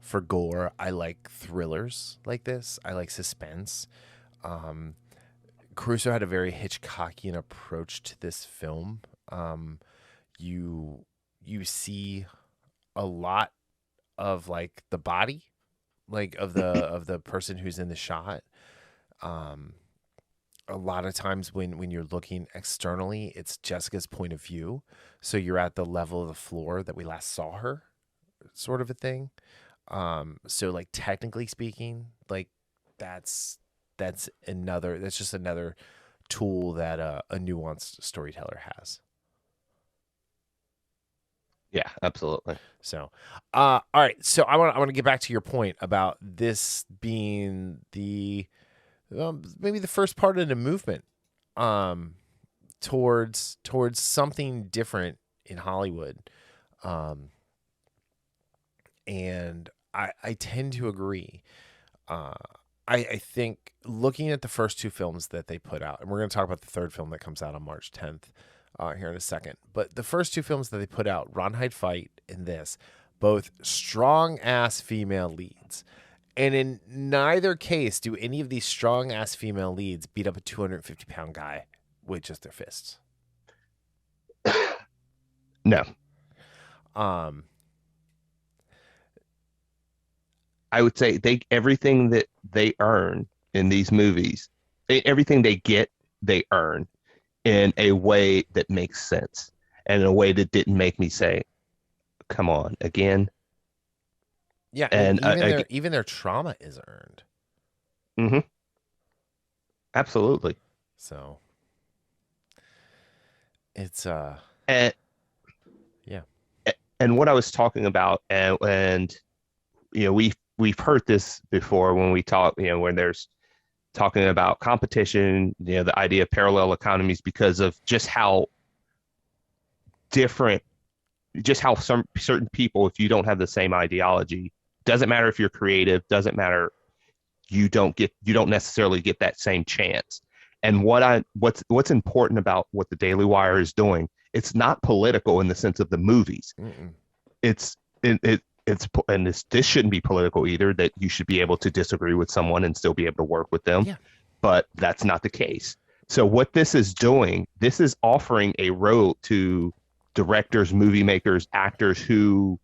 For gore, I like thrillers like this. I like suspense. Caruso had a very Hitchcockian approach to this film. You see a lot of like the body, like of the person who's in the shot. A lot of times when you're looking externally, it's Jessica's point of view. So you're at the level of the floor that we last saw her, sort of a thing. So like technically speaking, like that's just another tool that a nuanced storyteller has. Yeah, absolutely. So, all right. So I want to get back to your point about this being the maybe the first part of the movement towards something different in Hollywood. And I tend to agree. I think looking at the first two films that they put out, and we're going to talk about the third film that comes out on March 10th here in a second. But the first two films that they put out, Ron Hide Fight and this, both strong-ass female leads. And in neither case do any of these strong-ass female leads beat up a 250-pound guy with just their fists. No. I would say everything that they earn in these movies, everything they get, they earn in a way that makes sense and in a way that didn't make me say, "Come on, again." Yeah, and even their trauma is earned. Mm-hmm. Absolutely. So it's and, yeah. And what I was talking about, and you know, we've heard this before when we talk, you know, when there's talking about competition, you know, the idea of parallel economies, because of just how certain people, if you don't have the same ideology, doesn't matter if you're creative, doesn't matter, you don't necessarily get that same chance. And what's important about what the Daily Wire is doing, it's not political in the sense of the movies. Mm-mm. This shouldn't be political either, that you should be able to disagree with someone and still be able to work with them. Yeah. But that's not the case. So what this is doing, this is offering a road to directors, movie makers, actors who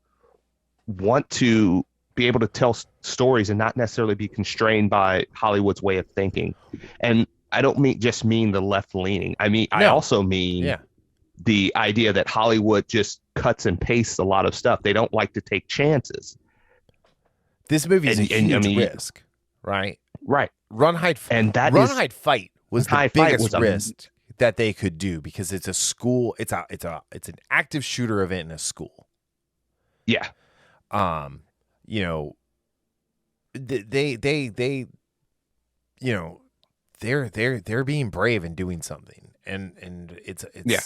want to be able to tell stories and not necessarily be constrained by Hollywood's way of thinking. And I don't mean the left leaning. I mean, I also mean the idea that Hollywood just cuts and pastes a lot of stuff. They don't like to take chances. This movie is a huge risk, right? Right. Run, Hide, Hide, Fight was the biggest risk that they could do because it's a school. It's an active shooter event in a school. Yeah. You know, they you know, they're being brave and doing something, and it's Yeah.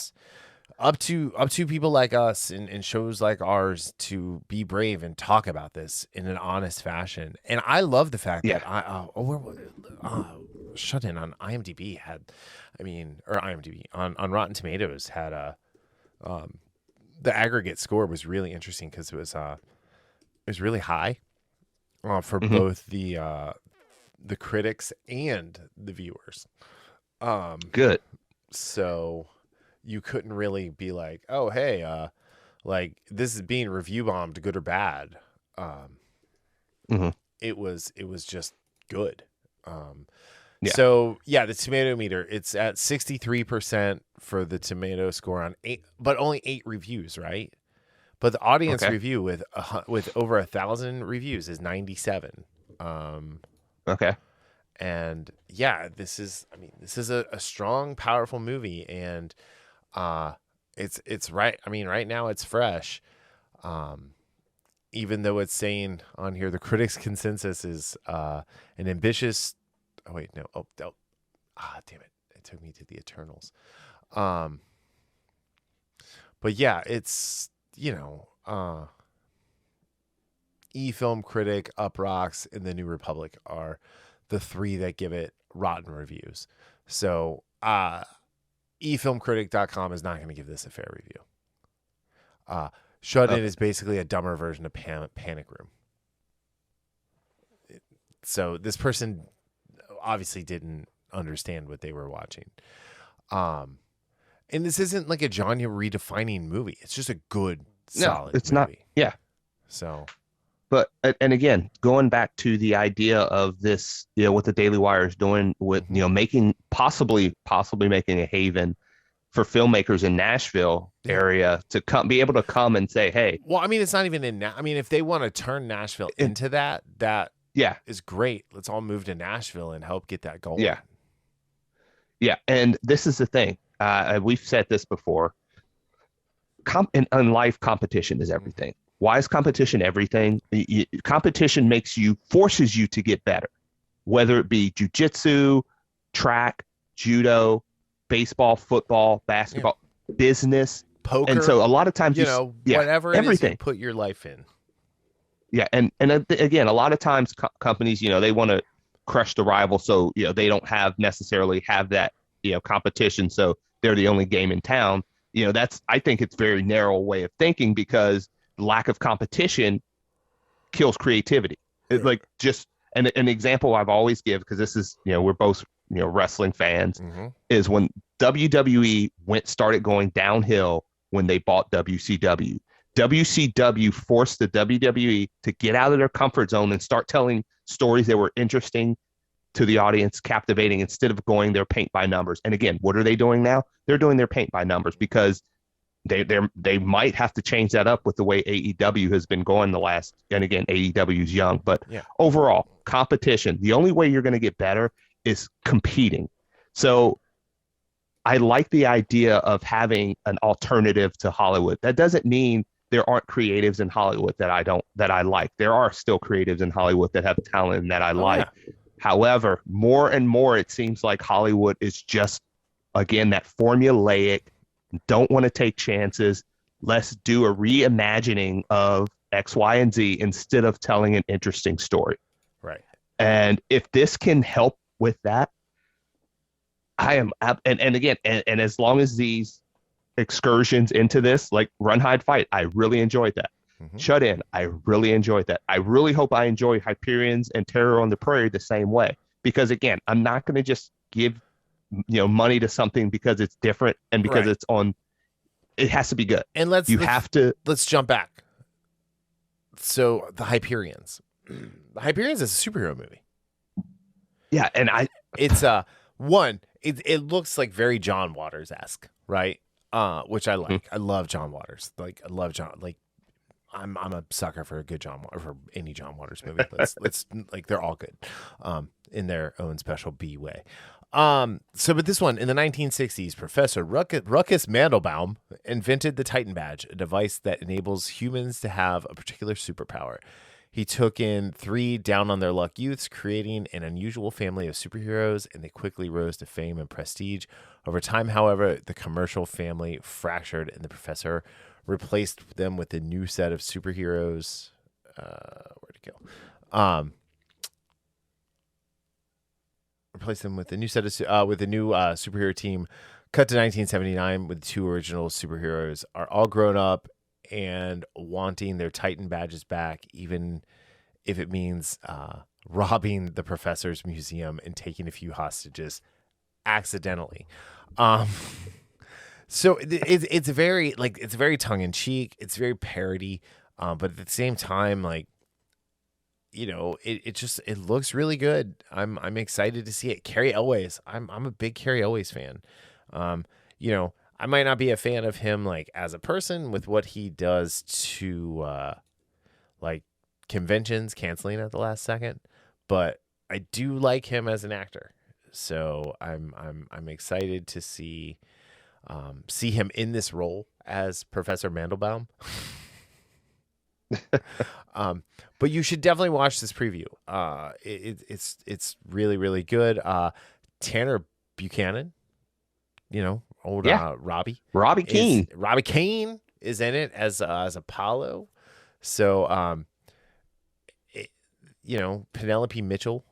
up to people like us and shows like ours to be brave and talk about this in an honest fashion. And I love the fact Yeah. that Shut In on IMDb had, or IMDb on Rotten Tomatoes had the aggregate score was really interesting because it was really high for Hmm. both the critics and the viewers. Good. So you couldn't really be like, oh, hey, like this is being review bombed, good or bad. Hmm. It was just good. Yeah. So yeah, the tomato meter, it's at 63% for the tomato score on 8, but only 8 reviews, right? But the audience Okay. review with over 1,000 reviews is 97. Okay. And yeah, this is a strong, powerful movie, and it's right. Right now it's fresh. Even though it's saying on here the critics' consensus is an ambitious. Oh wait, no. Damn it! It took me to the Eternals. But yeah, it's E-Film Critic, Uprocks, and the New Republic are the 3 that give it rotten reviews. So efilmcritic.com is not going to give this a fair review. Shut In is basically a dumber version of Panic Room. So this person obviously didn't understand what they were watching. And this isn't like a genre redefining movie. It's just a good, solid it's movie. not. Yeah. So, But and again, going back to the idea of this, what the Daily Wire is doing with, making possibly making a haven for filmmakers in Nashville area to be able to come and say, hey. Well, it's not even in. If they want to turn Nashville into that yeah, is great. Let's all move to Nashville and help get that going. Yeah. Yeah. And this is the thing. We've said this before. In life, competition is everything. Why is competition everything? Competition forces you to get better, whether it be jujitsu, track, judo, baseball, football, basketball, business, poker. And so a lot of times, whatever it everything. is you put your life in. Yeah. And again, a lot of times companies, they want to crush the rival. So, they don't necessarily have that, competition. So they're the only game in town. I think it's a very narrow way of thinking, because lack of competition kills creativity. It's like just an example I've always give, because this is, we're both, wrestling fans, is when WWE started going downhill when they bought WCW. WCW forced the WWE to get out of their comfort zone and start telling stories that were interesting to the audience, captivating, instead of going their paint by numbers. And again, what are they doing now? They're doing their paint by numbers, because they might have to change that up with the way AEW has been going the last. And again, AEW is young, but overall competition. The only way you're going to get better is competing. So I like the idea of having an alternative to Hollywood. That doesn't mean there aren't creatives in Hollywood that I like. There are still creatives in Hollywood that have talent and that I like. Yeah. However, more and more, it seems like Hollywood is just, again, that formulaic, don't want to take chances. Let's do a reimagining of X, Y, and Z instead of telling an interesting story. Right. And if this can help with that, I am, and again, and as long as these excursions into this, like Run, Hide, Fight, I really enjoyed that. Shut In, I really enjoyed that. I really hope I enjoy Hyperions and Terror on the Prairie the same way, because again, I'm not going to just give money to something because it's different and because it's on. It has to be good. And let's jump back. So the Hyperions, is a superhero movie. Yeah, and it's it looks like very John Waters-esque, right? Which I like. I love John Waters. Like I love John. Like I'm a sucker for a good for any John Waters movie. Let's like, they're all good, in their own special B way. But this one in the 1960s, Professor Ruckus Mandelbaum invented the Titan Badge, a device that enables humans to have a particular superpower. He took in 3 down on their luck youths, creating an unusual family of superheroes, and they quickly rose to fame and prestige. Over time, however, the commercial family fractured, and the professor replaced them with a new set of superheroes. Where'd it go? Replace them with a new set of with a new superhero team. Cut to 1979, with the 2 original superheroes are all grown up and wanting their Titan badges back, even if it means robbing the professor's museum and taking a few hostages accidentally. So it's very tongue in cheek. It's very parody, but at the same time, like, it looks really good. I'm excited to see it. Carrie Elways. I'm a big Carrie Elways fan. I might not be a fan of him like as a person with what he does to like conventions canceling at the last second, but I do like him as an actor. So I'm excited to see him in this role as Professor Mandelbaum. But you should definitely watch this preview. It's really, really good. Tanner Buchanan, Robbie Keane. Robbie Keane is in it as Apollo. So Penelope Mitchell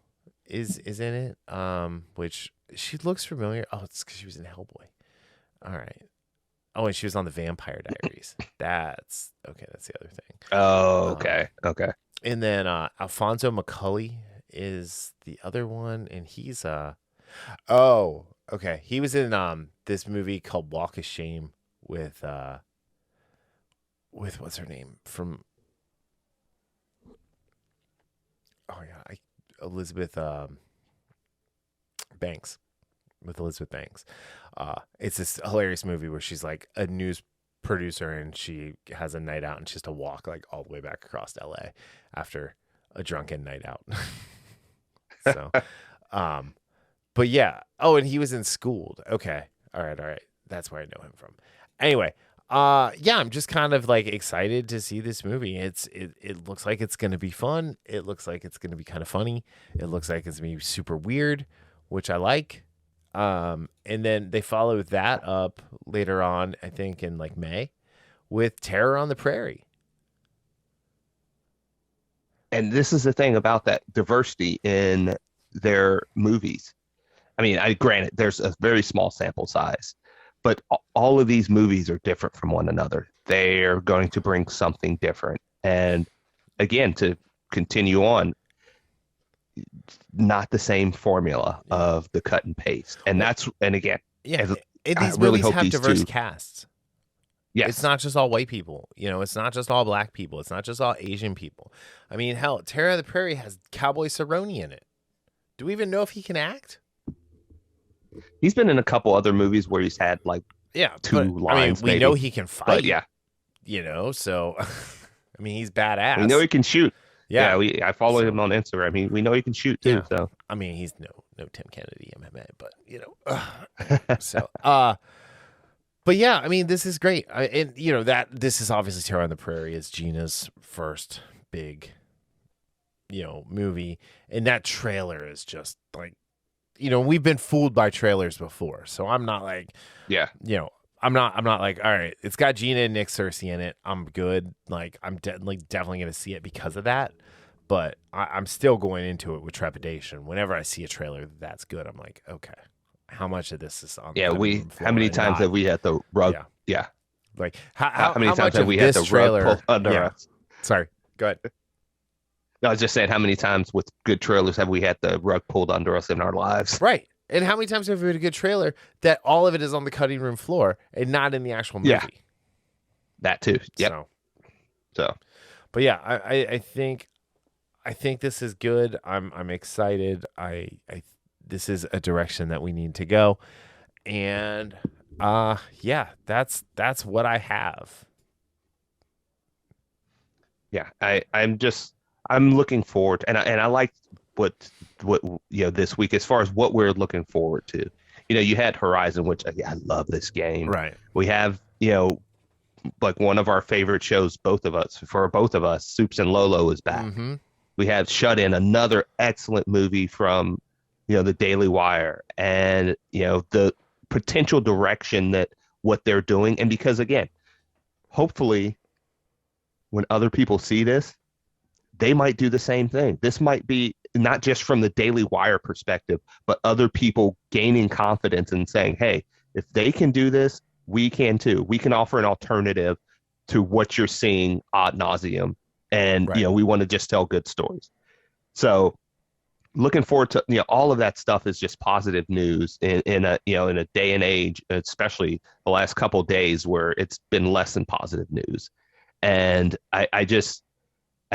is in it. Which she looks familiar. Oh, it's because she was in Hellboy. All right. Oh, and she was on the Vampire Diaries. That's okay. That's the other thing. Oh, okay. Okay. And then Alfonso McCulley is the other one, and he's okay. He was in this movie called Walk of Shame with what's her name from? Oh yeah, Elizabeth Banks. With Elizabeth Banks. It's this hilarious movie where she's like a news producer and she has a night out and she has to walk like all the way back across LA after a drunken night out. So, but yeah. Oh, and he was in Schooled. Okay. All right. That's where I know him from. Anyway, yeah, I'm just kind of like excited to see this movie. It looks like it's going to be fun. It looks like it's going to be kind of funny. It looks like it's going to be super weird, which I like. And then they follow that up later on, I think in like May, with Terror on the Prairie. And this is the thing about that diversity in their movies. I mean, granted, there's a very small sample size, but all of these movies are different from one another. They're going to bring something different. And again, to continue on, not the same formula of the cut and paste. And again, yeah, these movies have diverse casts. Yes. It's not just all white people. It's not just all black people. It's not just all Asian people. I mean, hell, Terror of the Prairie has Cowboy Cerrone in it. Do we even know if he can act? He's been in a couple other movies where he's had like two lines. We know he can fight. But yeah. So I mean, he's badass. We know he can shoot. Yeah, I follow him on Instagram. We know he can shoot too. Yeah. So I mean, he's no Tim Kennedy MMA, but so but yeah, I mean, this is great. This is obviously Terror on the Prairie is Gina's first big, movie, and that trailer is just like, we've been fooled by trailers before, so I'm not like, I'm not like, all right, it's got Gina and Nick Cersei in it, I'm good. Like, I'm definitely gonna see it because of that, but I'm still going into it with trepidation. Whenever I see a trailer that's good, I'm like, okay, how much of this is on? How many times have we had the rug? Yeah. Like how many times have we had the rug pulled under us? Sorry, go ahead. I was just saying, how many times with good trailers have we had the rug pulled under us in our lives? Right. And how many times have we had a good trailer that all of it is on the cutting room floor and not in the actual movie? Yeah. That too. Yep. So. But yeah, I think this is good. I'm excited. This is a direction that we need to go. And yeah, that's what I have. Yeah, I'm looking forward, and I like what this week as far as what we're looking forward to. You had Horizon, which I love this game. Right. We have like one of our favorite shows, both of us, Supes and Lolo is back. Mm-hmm. We have Shut In, another excellent movie from the Daily Wire, and the potential direction that what they're doing. And because again, hopefully when other people see this, they might do the same thing. This might be not just from the Daily Wire perspective, but other people gaining confidence and saying, hey, if they can do this, we can too. We can offer an alternative to what you're seeing ad nauseum. And, Right. We want to just tell good stories. So looking forward to, all of that stuff is just positive news in a day and age, especially the last couple of days where it's been less than positive news. And I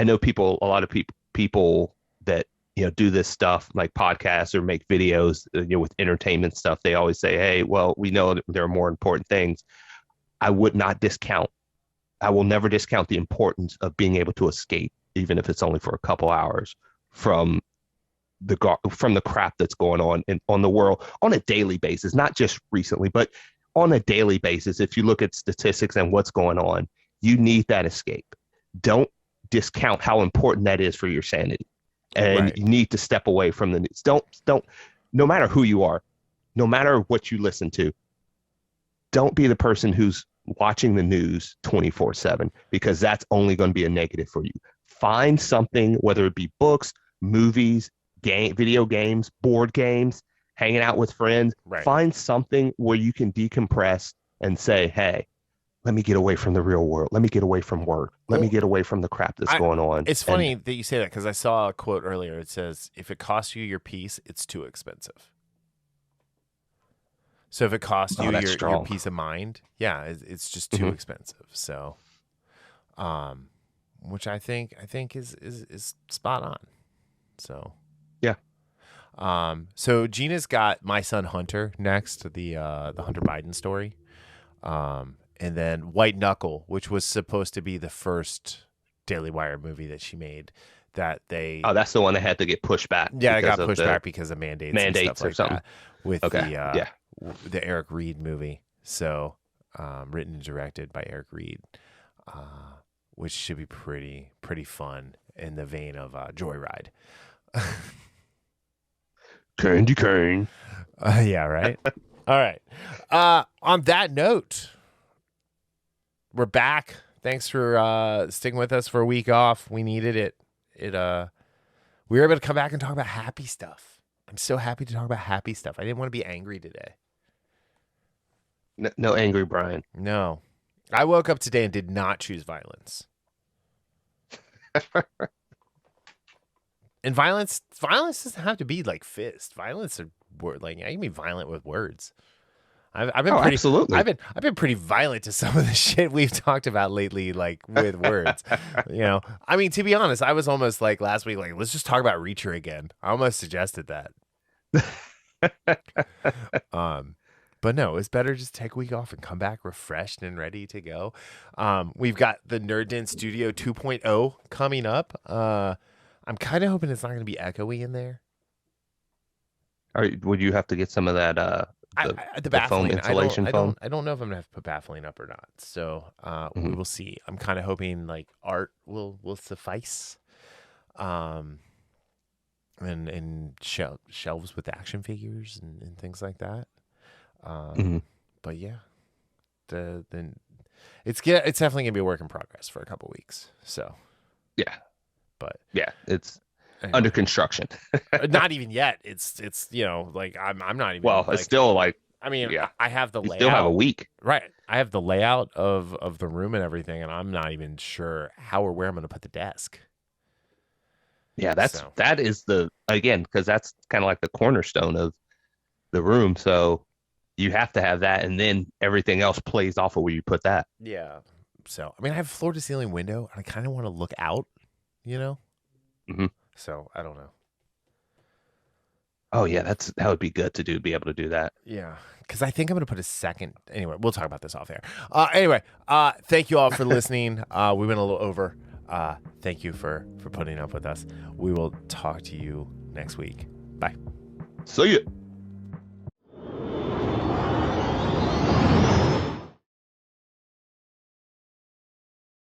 know a lot of people that, do this stuff like podcasts or make videos, with entertainment stuff. They always say, hey, well, we know that there are more important things. I will never discount the importance of being able to escape, even if it's only for a couple hours from the crap that's going on on the world on a daily basis, not just recently, but on a daily basis. If you look at statistics and what's going on, you need that escape. Don't discount how important that is for your sanity. And Right. you need to step away from the news. Don't, no matter who you are, no matter what you listen to, don't be the person who's watching the news 24/7, because that's only going to be a negative for you. Find something, whether it be books, movies, video games, board games, hanging out with friends. Right. Find something where you can decompress and say, hey, let me get away from the real world. Let me get away from work. Let me get away from the crap that's going on. It's funny that you say that, because I saw a quote earlier. It says, if it costs you your peace, it's too expensive. So if it costs you your peace of mind, yeah, it's just too expensive. So, which I think is spot on. So, yeah. So Gina's got My Son Hunter next, the Hunter Biden story. And then White Knuckle, which was supposed to be the first Daily Wire movie that she made, that they... Oh, that's the one that had to get pushed back. Yeah, it got pushed back because of mandates and stuff or like something. that with the Eric Reed movie. So, written and directed by Eric Reed, which should be pretty fun in the vein of Joyride. Candy cane. Yeah, right? All right. On that note... We're back. Thanks for sticking with us for a week off. We needed it. We were able to come back and talk about happy stuff. I'm so happy to talk about happy stuff. I didn't want to be angry today. No angry Brian. No. I woke up today and did not choose violence. And violence doesn't have to be like fist. Violence are like, I can be violent with words. I've been pretty, absolutely. I've been pretty violent to some of the shit we've talked about lately, like with words. I mean, to be honest, I was almost like last week, like, let's just talk about Reacher again. I almost suggested that. But no, it's better just take a week off and come back refreshed and ready to go. We've got the Nerd Den Studio 2.0 coming up. I'm kind of hoping it's not going to be echoey in there. Would you have to get some of that the foam insulation foam? I don't know if I'm gonna have to put baffling up or not. So we will see. I'm kind of hoping like art will suffice. And shelves with action figures and things like that. But yeah, it's definitely gonna be a work in progress for a couple weeks. So yeah, but yeah, it's under construction. Not even yet. It's like I'm not even. Well, it's still like. I mean, yeah. I have the layout. Still have a week, right? I have the layout of the room and everything, and I'm not even sure how or where I'm going to put the desk. Yeah, that is because that's kind of like the cornerstone of the room. So you have to have that, and then everything else plays off of where you put that. Yeah. So I mean, I have a floor to ceiling window, and I kind of want to look out. So I don't know. Oh yeah, that would be good to be able to do that. Yeah, because I think I'm going to put a second. Anyway, we'll talk about this off air. Anyway, thank you all for listening. We went a little over. Thank you for putting up with us. We will talk to you next next week. Bye. See ya.